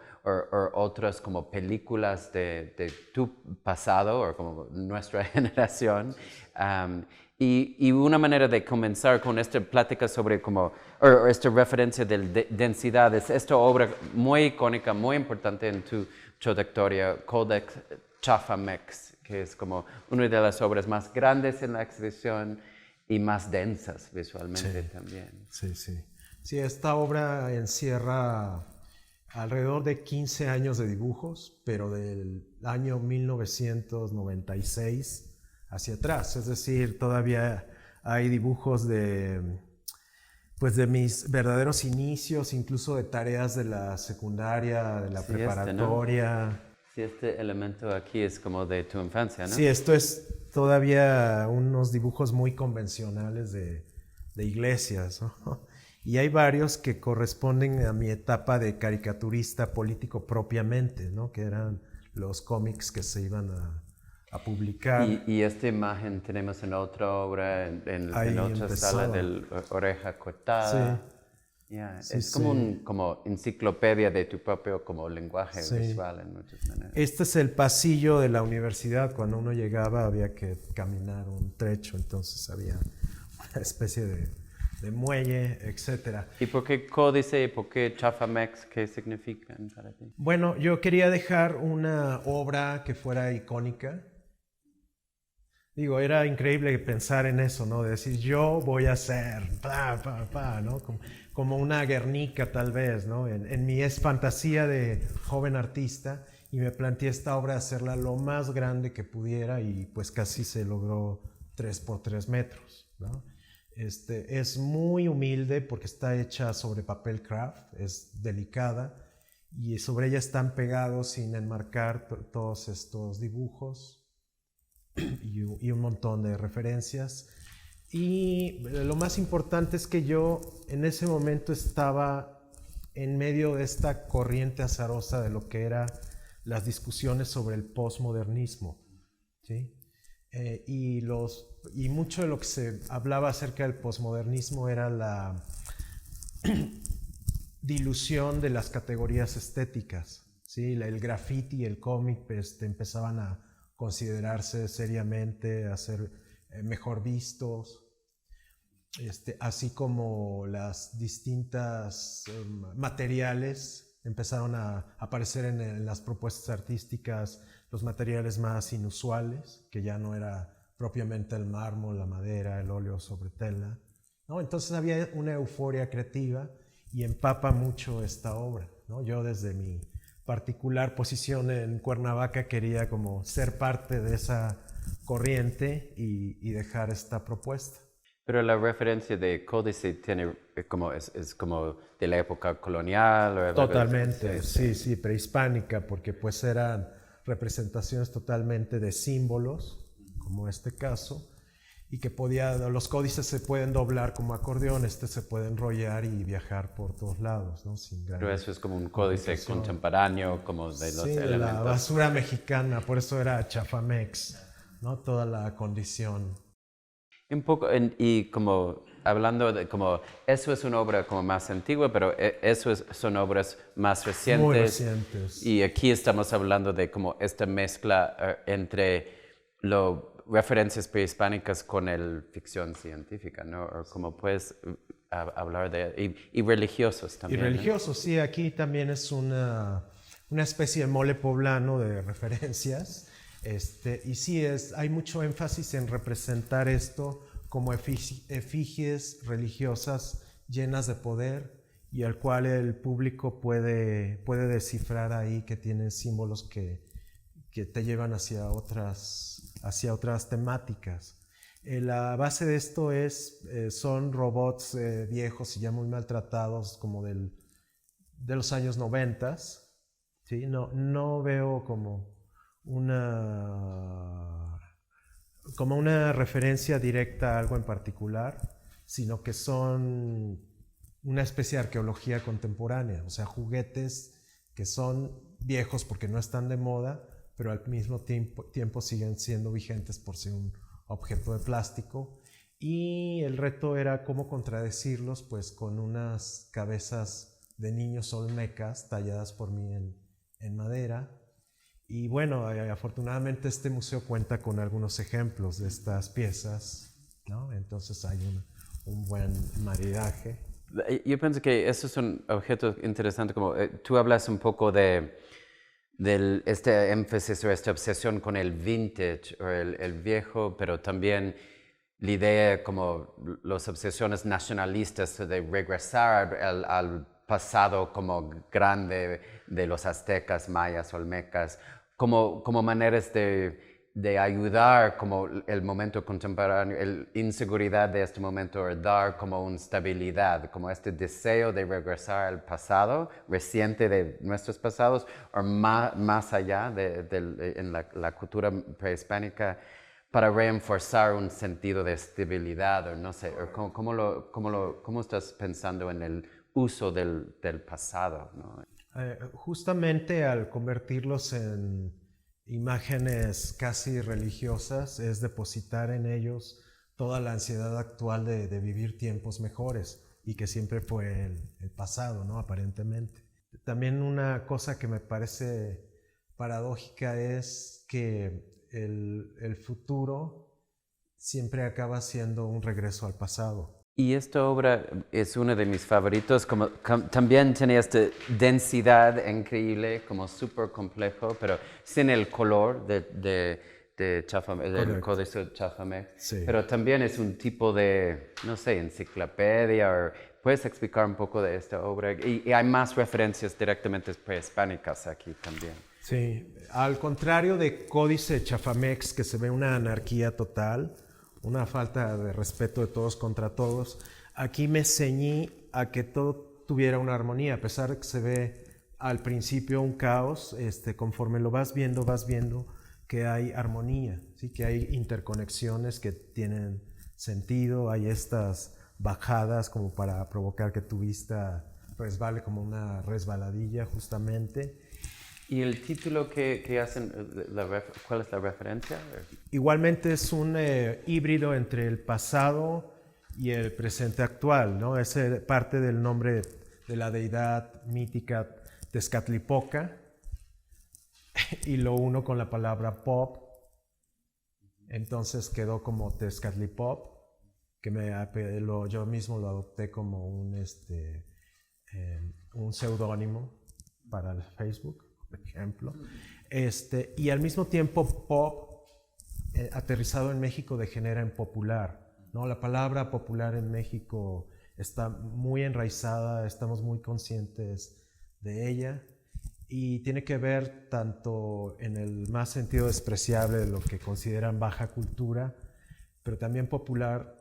Speaker 1: otras como películas de tu pasado, o como nuestra generación. Y una manera de comenzar con esta plática sobre esta referencia de densidad es esta obra muy icónica, muy importante en tu trayectoria, Codex Chafamex, que es como una de las obras más grandes en la exhibición y más densas visualmente también.
Speaker 2: Sí. Sí, esta obra encierra alrededor de 15 años de dibujos, pero del año 1996 hacia atrás. Es decir, todavía hay dibujos de mis verdaderos inicios, incluso de tareas de la secundaria, de la preparatoria.
Speaker 1: ¿No? Sí, este elemento aquí es como de tu infancia, ¿no?
Speaker 2: Sí, esto es todavía unos dibujos muy convencionales de iglesias, ¿no? Y hay varios que corresponden a mi etapa de caricaturista político propiamente, ¿no? Que eran los cómics que se iban a publicar.
Speaker 1: Y esta imagen tenemos en otra obra, en otra sala de Oreja Cortada.
Speaker 2: Sí.
Speaker 1: Yeah. Sí, es como enciclopedia de tu propio como lenguaje visual en muchas maneras.
Speaker 2: Este es el pasillo de la universidad. Cuando uno llegaba había que caminar un trecho, entonces había una especie de muelle, etc.
Speaker 1: ¿Y por qué códice y por qué Chafamex? ¿Qué significan para ti?
Speaker 2: Bueno, yo quería dejar una obra que fuera icónica. Digo, era increíble pensar en eso, ¿no? De decir, yo voy a hacer, ¿no? Como una Guernica tal vez, ¿no? En mi fantasía de joven artista, y me planteé esta obra de hacerla lo más grande que pudiera y pues casi se logró 3 por 3 metros, ¿no? Es muy humilde porque está hecha sobre papel craft, es delicada y sobre ella están pegados sin enmarcar todos estos dibujos y un montón de referencias. Y lo más importante es que yo en ese momento estaba en medio de esta corriente azarosa de lo que eran las discusiones sobre el posmodernismo, ¿sí? Y mucho de lo que se hablaba acerca del posmodernismo era la dilución de las categorías estéticas, ¿sí? El graffiti y el cómic empezaban a considerarse seriamente, a ser mejor vistos. Así como las distintas materiales empezaron a aparecer en las propuestas artísticas, los materiales más inusuales, que ya no era propiamente el mármol, la madera, el óleo sobre tela, ¿no? Entonces había una euforia creativa y empapa mucho esta obra, ¿no? Yo desde mi particular posición en Cuernavaca quería como ser parte de esa corriente y dejar esta propuesta.
Speaker 1: Pero la referencia de códice tiene como es como de la época colonial o
Speaker 2: Totalmente, sí, prehispánica, porque pues eran representaciones totalmente de símbolos, como este caso, y que los códices se pueden doblar como acordeón, se puede enrollar y viajar por todos lados, ¿no? Sin gran
Speaker 1: Pero eso es como un códice contemporáneo, como de los
Speaker 2: sí, de
Speaker 1: elementos.
Speaker 2: la basura mexicana, por eso era chafamex, ¿no? Toda la condición.
Speaker 1: Un poco, y como hablando de como, eso es una obra como más antigua, pero son obras más recientes.
Speaker 2: Muy recientes.
Speaker 1: Y aquí estamos hablando de como esta mezcla entre referencias prehispánicas con el ficción científica, ¿no? O como puedes hablar de... Y religiosos también.
Speaker 2: Y religiosos, sí, aquí también es una especie de mole poblano de referencias. Y sí, hay mucho énfasis en representar esto como efigies religiosas llenas de poder y al cual el público puede descifrar ahí que tienen símbolos que te llevan hacia otras temáticas. La base de esto son robots viejos y ya muy maltratados como de los años 90, ¿sí? No veo como una referencia directa a algo en particular, sino que son una especie de arqueología contemporánea, o sea, juguetes que son viejos porque no están de moda, pero al mismo tiempo siguen siendo vigentes por ser un objeto de plástico. Y el reto era cómo contradecirlos, pues con unas cabezas de niños olmecas talladas por mí en madera. Y bueno, afortunadamente este museo cuenta con algunos ejemplos de estas piezas, ¿no? Entonces hay un buen maridaje.
Speaker 1: Yo pienso que eso es un objeto interesante, como tú hablas un poco de este énfasis o esta obsesión con el vintage o el viejo, pero también la idea como las obsesiones nacionalistas de regresar al pasado como grande de los aztecas, mayas, olmecas, como maneras de ayudar como el momento contemporáneo, la inseguridad de este momento, o dar como una estabilidad, como este deseo de regresar al pasado reciente de nuestros pasados, o más allá en la cultura prehispánica, para reforzar un sentido de estabilidad, o no sé, o ¿cómo estás pensando en el uso del pasado, ¿no?
Speaker 2: Justamente al convertirlos en imágenes casi religiosas es depositar en ellos toda la ansiedad actual de vivir tiempos mejores y que siempre fue el pasado, ¿no? Aparentemente. También una cosa que me parece paradójica es que el futuro siempre acaba siendo un regreso al pasado.
Speaker 1: Y esta obra es uno de mis favoritos, también tiene esta densidad increíble, como súper complejo, pero sin el color del códice Chafamex.
Speaker 2: Sí.
Speaker 1: Pero también es un tipo de, no sé, enciclopedia. ¿Puedes explicar un poco de esta obra? Y hay más referencias directamente prehispánicas aquí también.
Speaker 2: Sí, al contrario de Códice Chafamex, que se ve una anarquía total, una falta de respeto de todos contra todos, aquí me ceñí a que todo tuviera una armonía, a pesar de que se ve al principio un caos, conforme lo vas viendo que hay armonía, ¿sí? Que hay interconexiones que tienen sentido, hay estas bajadas como para provocar que tu vista resbale como una resbaladilla justamente.
Speaker 1: ¿Y el título que hacen, cuál es la referencia?
Speaker 2: Igualmente es un híbrido entre el pasado y el presente actual, ¿no? Es parte del nombre de la deidad mítica Tezcatlipoca, y lo uno con la palabra pop. Entonces quedó como Tezcatlipop, que yo mismo lo adopté como un seudónimo para el Facebook, por ejemplo. Y al mismo tiempo pop, aterrizado en México, degenera en popular, ¿no? La palabra popular en México está muy enraizada, estamos muy conscientes de ella. Y tiene que ver tanto en el más sentido despreciable de lo que consideran baja cultura, pero también popular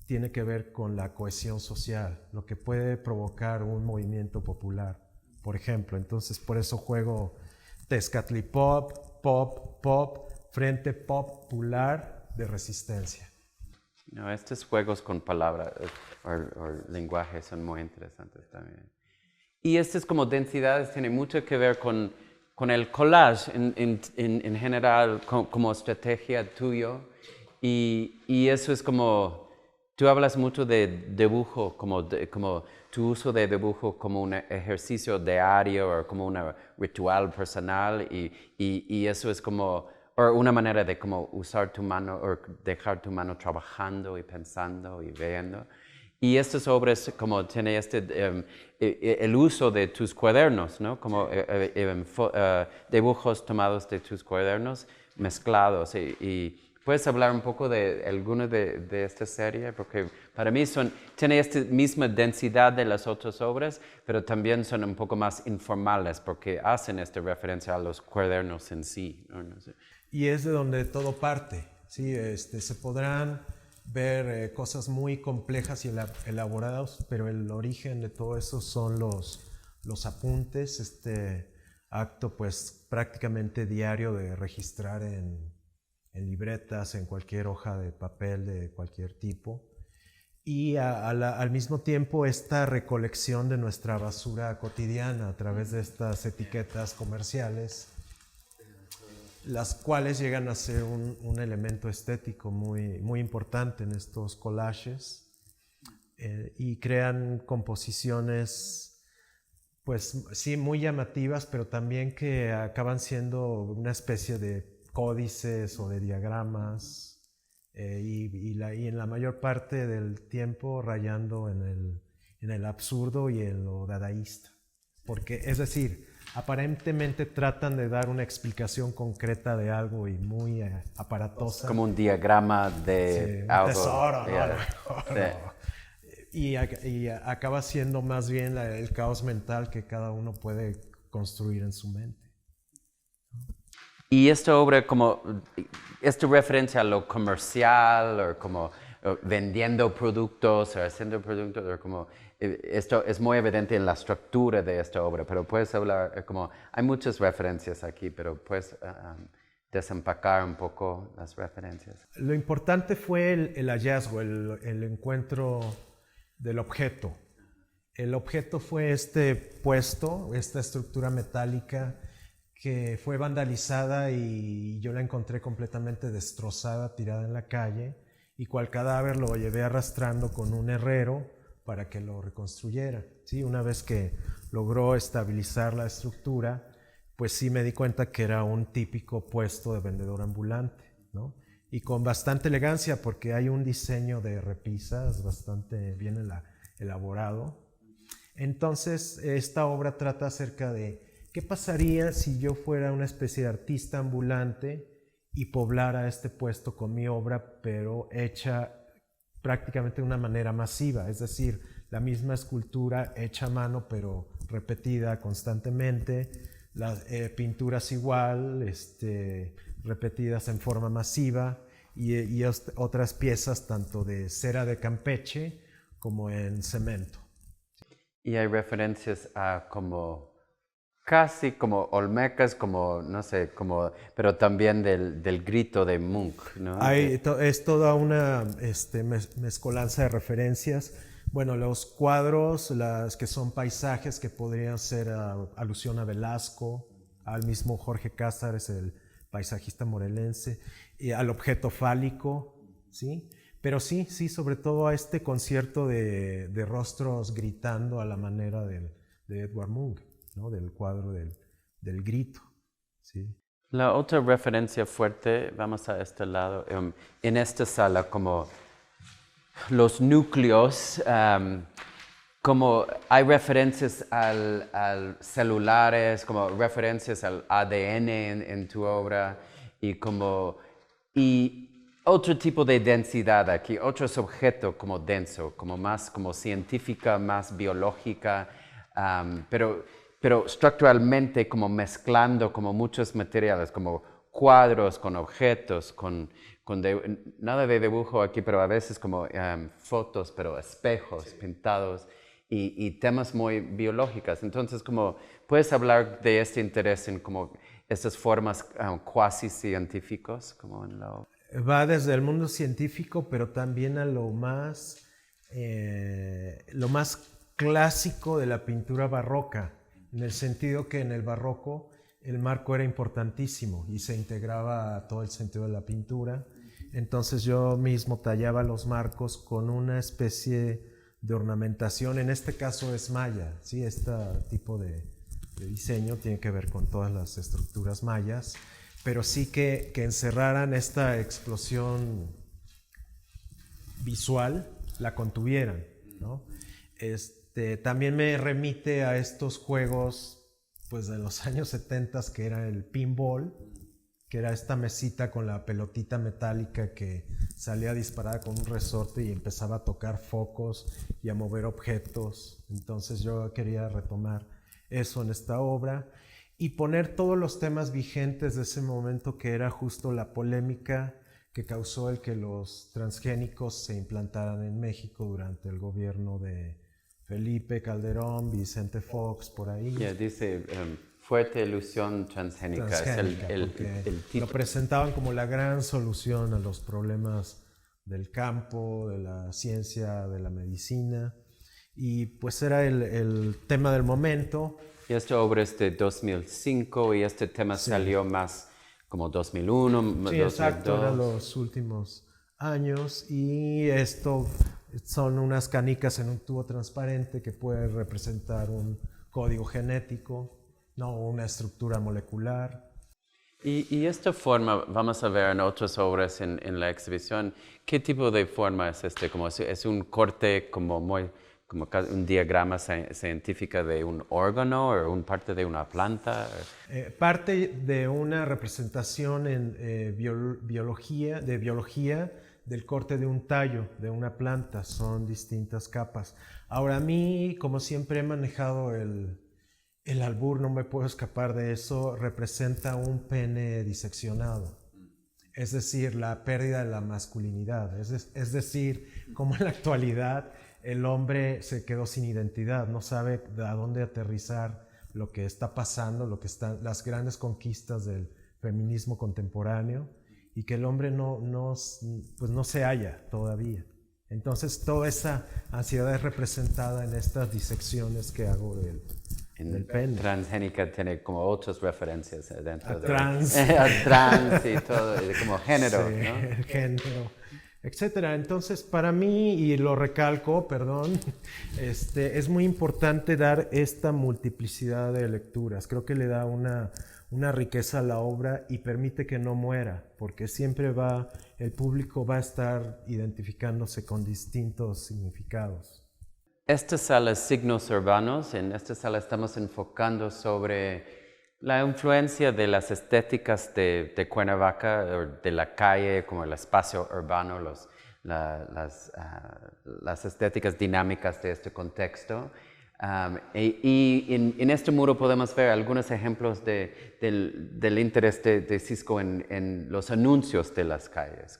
Speaker 2: tiene que ver con la cohesión social, lo que puede provocar un movimiento popular, por ejemplo. Entonces, por eso juego Tezcatlipop, pop, pop, frente popular de resistencia.
Speaker 1: No, estos juegos con palabras o lenguaje son muy interesantes también. Y estas como densidades tienen mucho que ver con el collage en general como estrategia tuyo. Y eso es como, tú hablas mucho de dibujo, como tu uso de dibujo como un ejercicio diario o como un ritual personal. Y eso es como, o una manera de como usar tu mano o dejar tu mano trabajando y pensando y viendo. Y estas obras como tiene el uso de tus cuadernos, ¿no? Como dibujos tomados de tus cuadernos mezclados. Y ¿puedes hablar un poco de alguno de esta serie? Porque para mí tiene esta misma densidad de las otras obras, pero también son un poco más informales porque hacen esta referencia a los cuadernos en sí, ¿no? No sé.
Speaker 2: Y es de donde todo parte, ¿sí? Se podrán ver cosas muy complejas y elaboradas, pero el origen de todo eso son los apuntes, este acto pues prácticamente diario de registrar en libretas, en cualquier hoja de papel de cualquier tipo, y al mismo tiempo esta recolección de nuestra basura cotidiana a través de estas etiquetas comerciales, las cuales llegan a ser un elemento estético muy, muy importante en estos collages, y crean composiciones, pues sí, muy llamativas, pero también que acaban siendo una especie de códices o de diagramas, y en la mayor parte del tiempo rayando en el absurdo y en lo dadaísta. Porque, es decir, aparentemente tratan de dar una explicación concreta de algo y muy aparatosa.
Speaker 1: Como un diagrama de
Speaker 2: un
Speaker 1: algo.
Speaker 2: tesoro, ¿no?
Speaker 1: Sí.
Speaker 2: Y acaba siendo más bien el caos mental que cada uno puede construir en su mente.
Speaker 1: Y esta obra, como, esta referencia a lo comercial, o como vendiendo productos, o haciendo productos, o como, esto es muy evidente en la estructura de esta obra, pero puedes hablar, como, hay muchas referencias aquí, pero puedes desempacar un poco las referencias.
Speaker 2: Lo importante fue el hallazgo, el encuentro del objeto. El objeto fue este puesto, esta estructura metálica que fue vandalizada y yo la encontré completamente destrozada, tirada en la calle, y cual cadáver lo llevé arrastrando con un herrero para que lo reconstruyera. ¿Sí? Una vez que logró estabilizar la estructura, pues sí me di cuenta que era un típico puesto de vendedor ambulante, ¿no? Y con bastante elegancia porque hay un diseño de repisas bastante bien elaborado. Entonces, esta obra trata acerca de ¿qué pasaría si yo fuera una especie de artista ambulante y poblara este puesto con mi obra, pero hecha prácticamente de una manera masiva? Es decir, la misma escultura hecha a mano, pero repetida constantemente, las pinturas igual, repetidas en forma masiva, y otras piezas tanto de cera de Campeche como en cemento.
Speaker 1: Y hay referencias a como casi como olmecas, como, no sé, como, pero también del grito de Munch, ¿no?
Speaker 2: Es toda una mezcolanza de referencias. Bueno, los cuadros, las que son paisajes que podrían ser alusión a Velasco, al mismo Jorge Cázares, el paisajista morelense, y al objeto fálico, ¿sí? Pero sí, sobre todo a este concierto de rostros gritando a la manera de Edvard Munch, ¿no? Del cuadro del grito. ¿sí?
Speaker 1: La otra referencia fuerte, vamos a este lado, en esta sala como los núcleos, como hay referencias al celulares, como referencias al ADN en tu obra y otro tipo de densidad aquí, otros objetos como denso, como más como científica, más biológica, pero estructuralmente como mezclando como muchos materiales, como cuadros con objetos, nada de dibujo aquí, pero a veces como fotos, pero espejos pintados y temas muy biológicos. Entonces, como puedes hablar de este interés en como estas formas cuasi científicos, como en la...
Speaker 2: Va desde el mundo científico, pero también a lo más clásico de la pintura barroca, en el sentido que en el barroco el marco era importantísimo y se integraba a todo el sentido de la pintura. Entonces yo mismo tallaba los marcos con una especie de ornamentación, en este caso es maya, ¿sí? Este tipo de diseño tiene que ver con todas las estructuras mayas, pero sí que encerraran esta explosión visual, la contuvieran, ¿no? También me remite a estos juegos pues de los años 70 que era el pinball, que era esta mesita con la pelotita metálica que salía disparada con un resorte y empezaba a tocar focos y a mover objetos. Entonces yo quería retomar eso en esta obra y poner todos los temas vigentes de ese momento, que era justo la polémica que causó el que los transgénicos se implantaran en México durante el gobierno de Felipe Calderón, Vicente Fox, por ahí.
Speaker 1: Dice fuerte ilusión transgénica, es el
Speaker 2: lo presentaban como la gran solución a los problemas del campo, de la ciencia, de la medicina, y pues era el tema del momento.
Speaker 1: Y esta obra es de 2005 y este tema salió más como 2001,
Speaker 2: sí,
Speaker 1: 2002.
Speaker 2: Exacto, eran los últimos años, y esto son unas canicas en un tubo transparente que puede representar un código genético, no una estructura molecular.
Speaker 1: Y esta forma, vamos a ver en otras obras en la exhibición, ¿qué tipo de forma es este? Como es un corte como un diagrama científico de un órgano o una parte de una planta.
Speaker 2: Parte de una representación en biología del corte de un tallo de una planta. Son distintas capas. Ahora, a mí, como siempre he manejado el albur, no me puedo escapar de eso, representa un pene diseccionado. Es decir, la pérdida de la masculinidad. Es decir, como en la actualidad el hombre se quedó sin identidad, no sabe a dónde aterrizar lo que está pasando, las grandes conquistas del feminismo contemporáneo, y que el hombre no se halla todavía. Entonces toda esa ansiedad es representada en estas disecciones que hago del pene.
Speaker 1: Transgénica tiene como otras referencias dentro de...
Speaker 2: Trans.
Speaker 1: A trans y todo, como género,
Speaker 2: sí,
Speaker 1: ¿no?
Speaker 2: El género, etcétera. Entonces, para mí, y lo recalco, perdón, es muy importante dar esta multiplicidad de lecturas. Creo que le da una riqueza a la obra y permite que no muera, porque siempre el público va a estar identificándose con distintos significados.
Speaker 1: Esta sala es Signos Urbanos. En esta sala estamos enfocando sobre la influencia de las estéticas de Cuernavaca, de la calle, como el espacio urbano, las estéticas dinámicas de este contexto. Y en este muro podemos ver algunos ejemplos del interés de Cisco en los anuncios de las calles,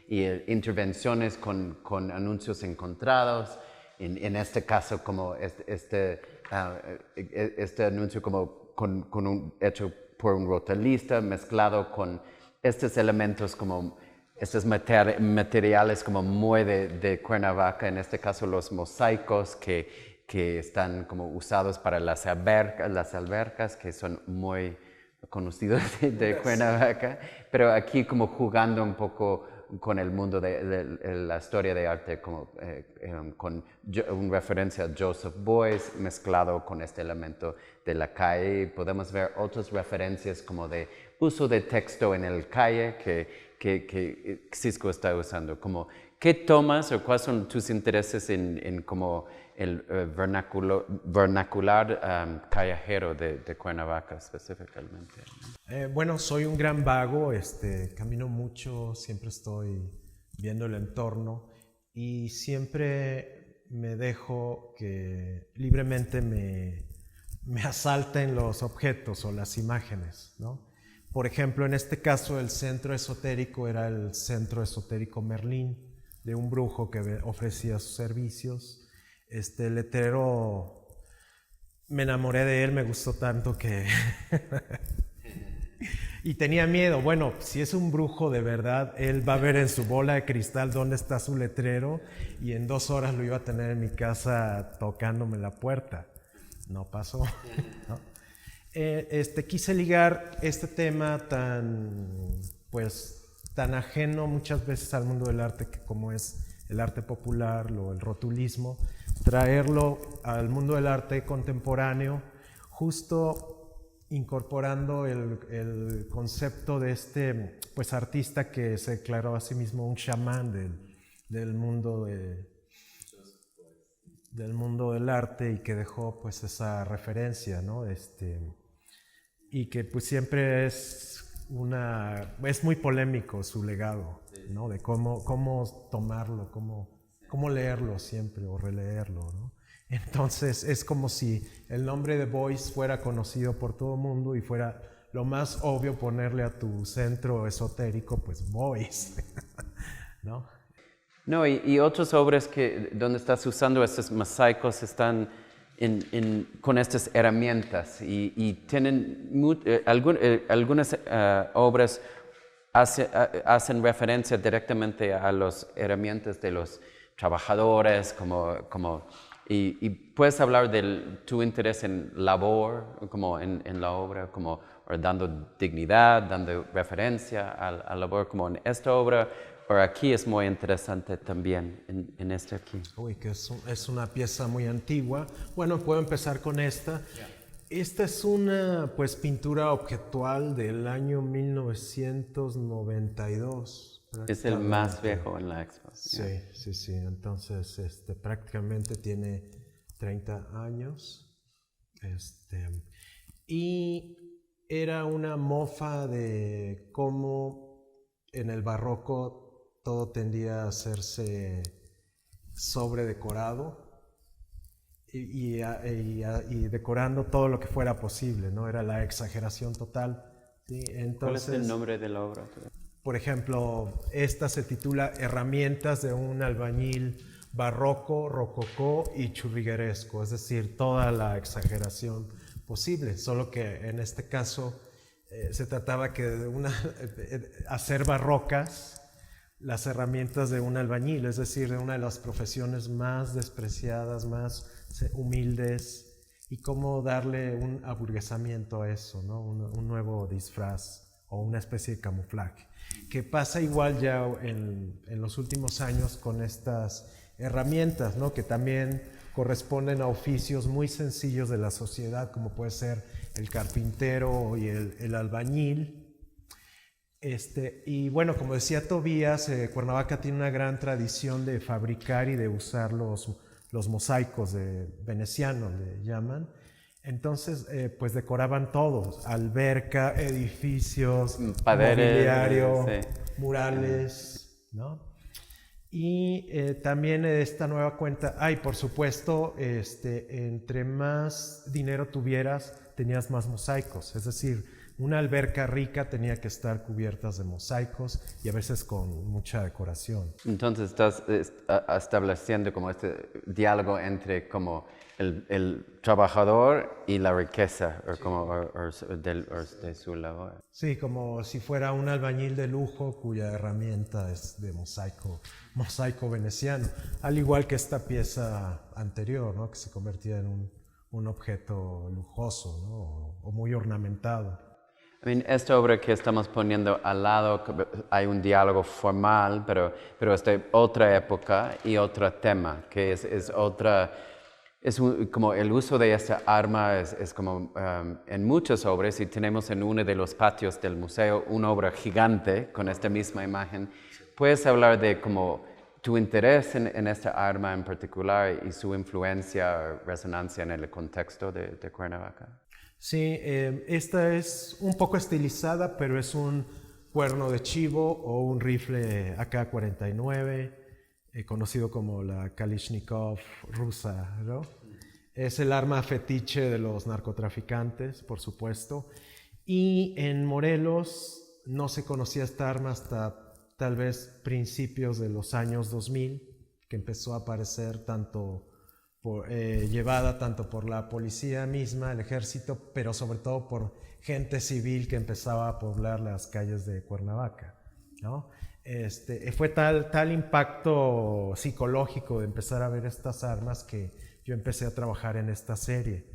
Speaker 1: y intervenciones con anuncios encontrados. En este caso, como este anuncio hecho por un rotalista, mezclado con estos elementos estos materiales como muy de Cuernavaca, en este caso los mosaicos que están como usados para las albercas, que son muy conocidos de Cuernavaca, pero aquí como jugando un poco con el mundo de la historia de arte, como, con una referencia a Joseph Beuys mezclado con este elemento de la calle. Podemos ver otras referencias como de uso de texto en el calle que Cisco está usando. Como, ¿qué tomas o cuáles son tus intereses en como el vernacular callejero de Cuernavaca específicamente?
Speaker 2: Bueno, soy un gran vago, camino mucho, siempre estoy viendo el entorno y siempre me dejo que libremente me asalten los objetos o las imágenes, ¿no? Por ejemplo, en este caso el centro esotérico era el centro esotérico Merlín, de un brujo que ofrecía sus servicios. Este letrero, me enamoré de él, me gustó tanto que... Y tenía miedo, bueno, si es un brujo de verdad, él va a ver en su bola de cristal dónde está su letrero y en 2 horas lo iba a tener en mi casa tocándome la puerta. No pasó, ¿no? Quise ligar este tema tan ajeno muchas veces al mundo del arte, que como es el arte popular o el rotulismo, traerlo al mundo del arte contemporáneo, justo incorporando el concepto de este artista que se declaró a sí mismo un chamán del mundo del arte y que dejó pues esa referencia, ¿no? Y que pues siempre es muy polémico su legado, ¿no? De cómo tomarlo, cómo leerlo siempre o releerlo, ¿no? Entonces es como si el nombre de Beuys fuera conocido por todo el mundo y fuera lo más obvio ponerle a tu centro esotérico, pues Beuys, ¿no?
Speaker 1: No, y otras obras donde estás usando estos mosaicos están con estas herramientas y tienen algunas obras hacen referencia directamente a las herramientas de los trabajadores, y puedes hablar de tu interés en labor, como en la obra, como dando dignidad, dando referencia a labor, como en esta obra. Pero aquí es muy interesante también, en este aquí.
Speaker 2: Uy, que es una pieza muy antigua. Bueno, puedo empezar con esta. Yeah. Esta es una pintura objetual del año 1992.
Speaker 1: Es el más viejo en la expo.
Speaker 2: Sí, yeah. Sí. Entonces, prácticamente tiene 30 años. Y era una mofa de cómo en el barroco todo tendía a hacerse sobredecorado y decorando todo lo que fuera posible, ¿no? Era la exageración total, ¿sí? Entonces,
Speaker 1: ¿cuál es el nombre de la obra?
Speaker 2: Por ejemplo, esta se titula Herramientas de un albañil barroco, rococó y churrigueresco, es decir, toda la exageración posible, solo que en este caso se trataba de hacer barrocas las herramientas de un albañil, es decir, de una de las profesiones más despreciadas, más humildes, y cómo darle un aburguesamiento a eso, ¿no? Un nuevo disfraz o una especie de camuflaje, que pasa igual ya en los últimos años con estas herramientas, ¿no? Que también corresponden a oficios muy sencillos de la sociedad, como puede ser el carpintero y el albañil. Y bueno, como decía Tobías, Cuernavaca tiene una gran tradición de fabricar y de usar los mosaicos venecianos, le llaman. Entonces, pues decoraban todos, alberca, edificios, mobiliario, sí, murales, ¿no? Y también esta nueva cuenta, por supuesto, entre más dinero tuvieras, tenías más mosaicos, es decir, una alberca rica tenía que estar cubiertas de mosaicos y a veces con mucha decoración.
Speaker 1: Entonces estás estableciendo como este diálogo entre como el trabajador y la riqueza, o como de su labor.
Speaker 2: Sí, como si fuera un albañil de lujo cuya herramienta es de mosaico veneciano, al igual que esta pieza anterior, ¿no? Que se convertía en un objeto lujoso, ¿no? O muy ornamentado.
Speaker 1: Esta obra que estamos poniendo al lado, hay un diálogo formal, pero es de otra época y otro tema, que es otra, como el uso de esta arma es como en muchas obras, y tenemos en uno de los patios del museo una obra gigante con esta misma imagen. ¿Puedes hablar de como tu interés en esta arma en particular y su influencia o resonancia en el contexto de Cuernavaca?
Speaker 2: Sí, esta es un poco estilizada, pero es un cuerno de chivo o un rifle AK-49, conocido como la Kalashnikov rusa, ¿no? Es el arma fetiche de los narcotraficantes, por supuesto. Y en Morelos no se conocía esta arma hasta tal vez principios de los años 2000, que empezó a aparecer llevada tanto por la policía misma, el ejército, pero sobre todo por gente civil que empezaba a poblar las calles de Cuernavaca, ¿no? Fue tal impacto psicológico de empezar a ver estas armas que yo empecé a trabajar en esta serie.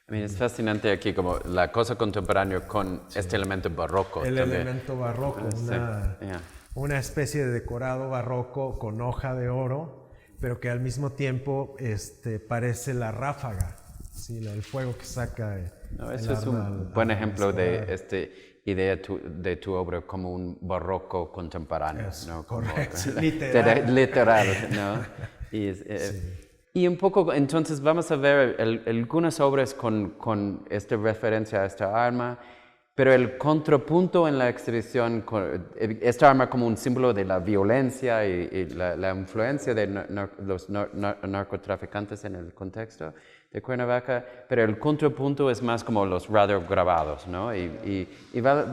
Speaker 1: Es fascinante aquí como la cosa contemporánea con este elemento barroco.
Speaker 2: El
Speaker 1: también.
Speaker 2: elemento barroco, una especie de decorado barroco con hoja de oro, pero que al mismo tiempo parece la ráfaga, ¿sí? El fuego que saca.
Speaker 1: Eso es un buen ejemplo de esta idea de tu obra como un barroco contemporáneo. ¿No?
Speaker 2: Correcto, literal.
Speaker 1: Literal, ¿no? Y un poco, entonces vamos a ver algunas obras con esta referencia a esta arma, pero el contrapunto en la exhibición, esta arma como un símbolo de la violencia y la influencia de los narcotraficantes en el contexto de Cuernavaca, pero el contrapunto es más como los radiograbados, ¿no?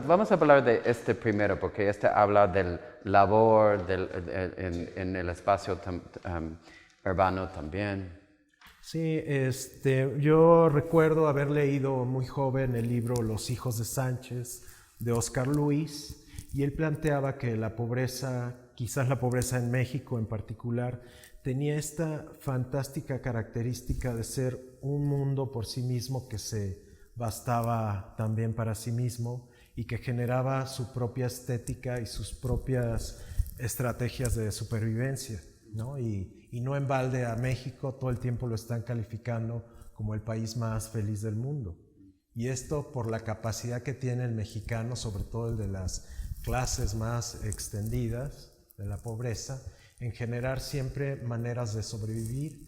Speaker 1: Vamos a hablar de este primero, porque este habla del labor en el espacio urbano también.
Speaker 2: Sí, yo recuerdo haber leído muy joven el libro Los hijos de Sánchez de Óscar Luis, y él planteaba que la pobreza, quizás la pobreza en México en particular, tenía esta fantástica característica de ser un mundo por sí mismo que se bastaba también para sí mismo y que generaba su propia estética y sus propias estrategias de supervivencia, ¿no? Y no en balde a México todo el tiempo lo están calificando como el país más feliz del mundo. Y esto por la capacidad que tiene el mexicano, sobre todo el de las clases más extendidas de la pobreza, en generar siempre maneras de sobrevivir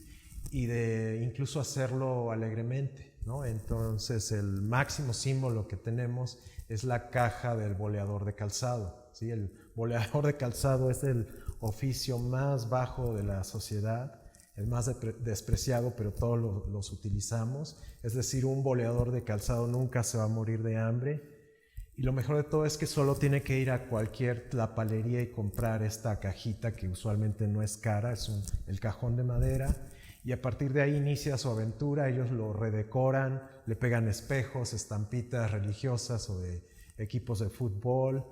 Speaker 2: y de incluso hacerlo alegremente, ¿no? Entonces el máximo símbolo que tenemos es la caja del boleador de calzado, ¿sí? El boleador de calzado es el oficio más bajo de la sociedad, el más despreciado, pero todos los utilizamos. Es decir, un boleador de calzado nunca se va a morir de hambre. Y lo mejor de todo es que solo tiene que ir a cualquier tlapalería y comprar esta cajita, que usualmente no es cara, es el cajón de madera, y a partir de ahí inicia su aventura. Ellos lo redecoran, le pegan espejos, estampitas religiosas o de equipos de fútbol,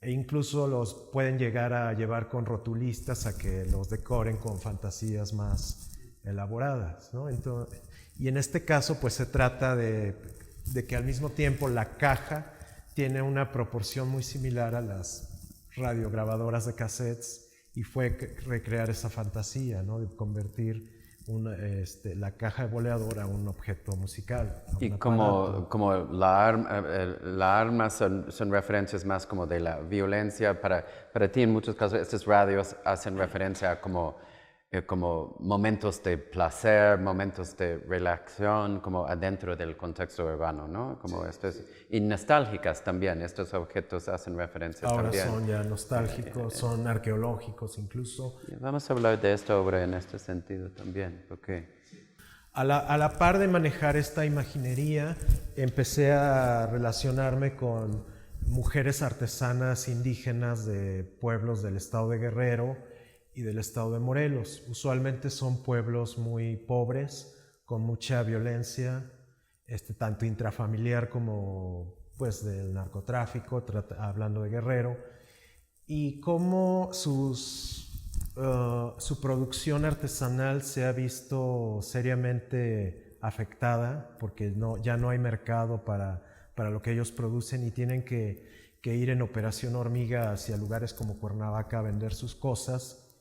Speaker 2: e incluso los pueden llegar a llevar con rotulistas a que los decoren con fantasías más elaboradas, ¿no? Entonces, y en este caso pues se trata de que al mismo tiempo la caja tiene una proporción muy similar a las radiograbadoras de cassettes, y fue recrear esa fantasía, ¿no? De convertir la caja de boleador a un objeto musical.
Speaker 1: Y como la arma son referencias más como de la violencia, para ti en muchos casos estas radios hacen referencia a como momentos de placer, momentos de relajación, como adentro del contexto urbano, ¿no? Como y nostálgicas también, estos objetos hacen referencia también.
Speaker 2: Ahora son ya nostálgicos, son arqueológicos incluso.
Speaker 1: Vamos a hablar de esta obra en este sentido también, porque
Speaker 2: a la par de manejar esta imaginería, empecé a relacionarme con mujeres artesanas indígenas de pueblos del estado de Guerrero y del estado de Morelos. Usualmente son pueblos muy pobres, con mucha violencia, tanto intrafamiliar como pues del narcotráfico, hablando de Guerrero, y cómo su producción artesanal se ha visto seriamente afectada porque ya no hay mercado para para lo que ellos producen y tienen que ir en operación hormiga hacia lugares como Cuernavaca a vender sus cosas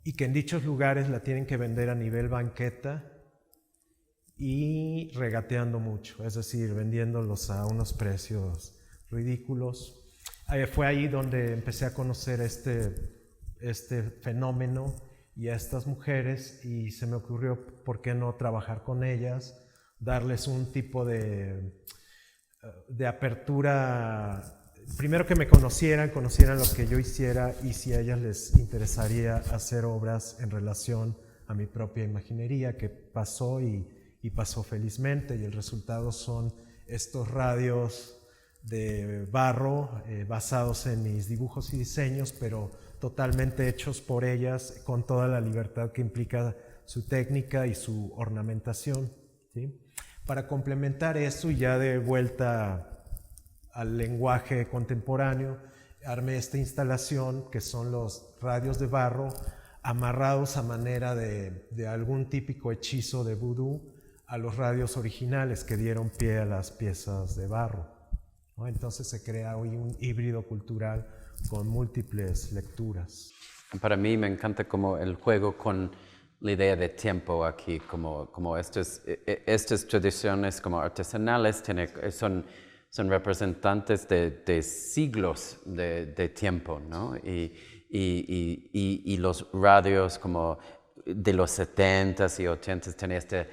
Speaker 2: y que en dichos lugares la tienen que vender a nivel banqueta y regateando mucho, es decir, vendiéndolos a unos precios ridículos. Fue ahí donde empecé a conocer este fenómeno y a estas mujeres y se me ocurrió por qué no trabajar con ellas, darles un tipo de apertura, primero que me conocieran lo que yo hiciera y si a ellas les interesaría hacer obras en relación a mi propia imaginería, que pasó y pasó felizmente, y el resultado son estos radios de barro basados en mis dibujos y diseños, pero totalmente hechos por ellas con toda la libertad que implica su técnica y su ornamentación, ¿sí? Para complementar eso y ya de vuelta al lenguaje contemporáneo, armé esta instalación que son los radios de barro amarrados a manera de algún típico hechizo de vudú a los radios originales que dieron pie a las piezas de barro, ¿no? Entonces se crea hoy un híbrido cultural con múltiples lecturas.
Speaker 1: Para mí me encanta como el juego con la idea de tiempo aquí, como estas tradiciones como artesanales son representantes de siglos de tiempo, ¿no? Y los radios como de los 70s y 80s tienen este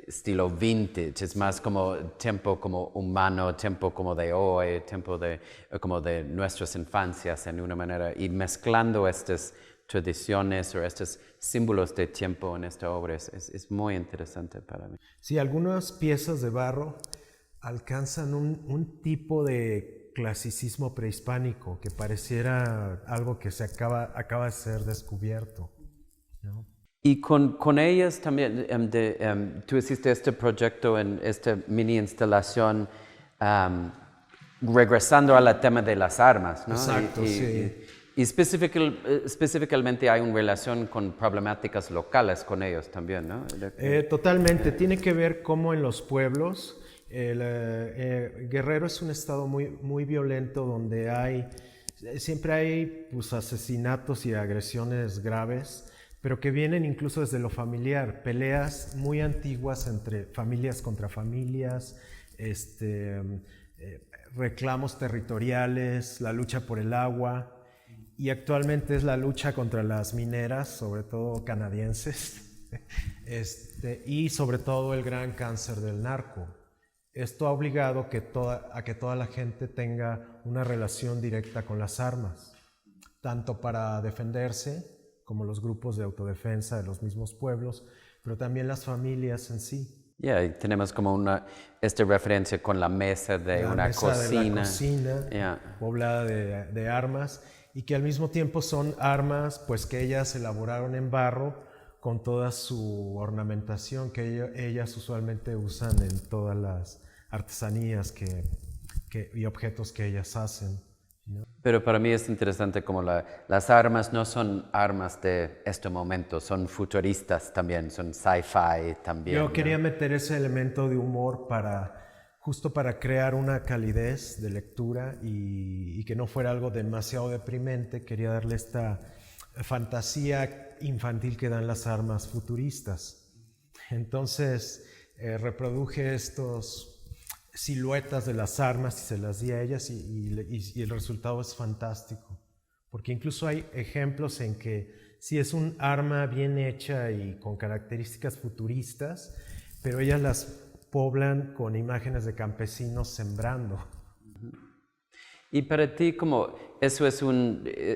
Speaker 1: estilo vintage, es más como tiempo como humano, tiempo como de hoy, tiempo como de nuestras infancias en una manera, y mezclando estas tradiciones o estos símbolos de tiempo en esta obra es muy interesante para mí.
Speaker 2: Sí, algunas piezas de barro alcanzan un tipo de clasicismo prehispánico que pareciera algo que acaba de ser descubierto, ¿no?
Speaker 1: Y con ellas también, tú hiciste este proyecto en esta mini instalación, regresando al tema de las armas, ¿no?
Speaker 2: Exacto, sí.
Speaker 1: Y específicamente hay una relación con problemáticas locales con ellos también, ¿no?
Speaker 2: Totalmente, tiene que ver cómo en los pueblos, Guerrero es un estado muy, muy violento donde siempre hay pues, asesinatos y agresiones graves, pero que vienen incluso desde lo familiar, peleas muy antiguas entre familias contra familias, reclamos territoriales, la lucha por el agua, y actualmente es la lucha contra las mineras, sobre todo canadienses, y sobre todo el gran cáncer del narco. Esto ha obligado a que toda la gente tenga una relación directa con las armas, tanto para defenderse, como los grupos de autodefensa de los mismos pueblos, pero también las familias en sí.
Speaker 1: Y tenemos como esta referencia con la mesa de una cocina.
Speaker 2: De la cocina, poblada de armas, y que al mismo tiempo son armas pues, que ellas elaboraron en barro con toda su ornamentación que ellas usualmente usan en todas las artesanías y objetos que ellas hacen, ¿no?
Speaker 1: Pero para mí es interesante como las armas no son armas de este momento, son futuristas también, son sci-fi también.
Speaker 2: Yo quería meter ese elemento de humor justo para crear una calidez de lectura y que no fuera algo demasiado deprimente. Quería darle esta fantasía infantil que dan las armas futuristas. Entonces reproduje estos siluetas de las armas y se las di a ellas y el resultado es fantástico, porque incluso hay ejemplos en que sí es un arma bien hecha y con características futuristas, pero ellas las poblan con imágenes de campesinos sembrando.
Speaker 1: Y para ti, como eso es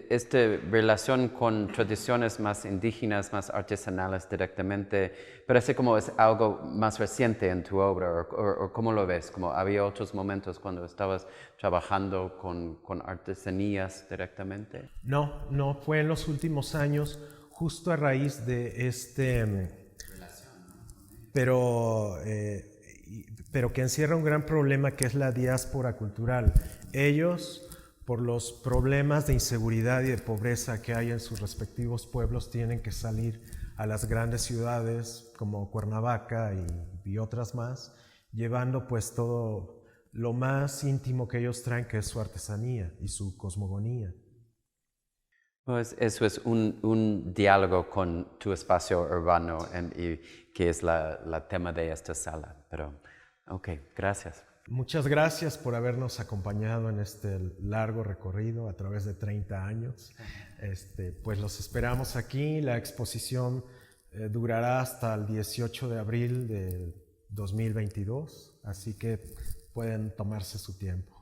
Speaker 1: esta relación con tradiciones más indígenas, más artesanales directamente, parece como es algo más reciente en tu obra, o ¿cómo lo ves? Como había otros momentos cuando estabas trabajando con artesanías directamente.
Speaker 2: No, fue en los últimos años, justo a raíz de pero que encierra un gran problema que es la diáspora cultural. Ellos, por los problemas de inseguridad y de pobreza que hay en sus respectivos pueblos, tienen que salir a las grandes ciudades como Cuernavaca y otras más, llevando pues todo lo más íntimo que ellos traen, que es su artesanía y su cosmogonía.
Speaker 1: Pues eso es un diálogo con tu espacio urbano y que es la tema de esta sala. Pero, ok, gracias.
Speaker 2: Muchas gracias por habernos acompañado en este largo recorrido a través de 30 años. Pues los esperamos aquí. La exposición durará hasta el 18 de abril de 2022, así que pueden tomarse su tiempo.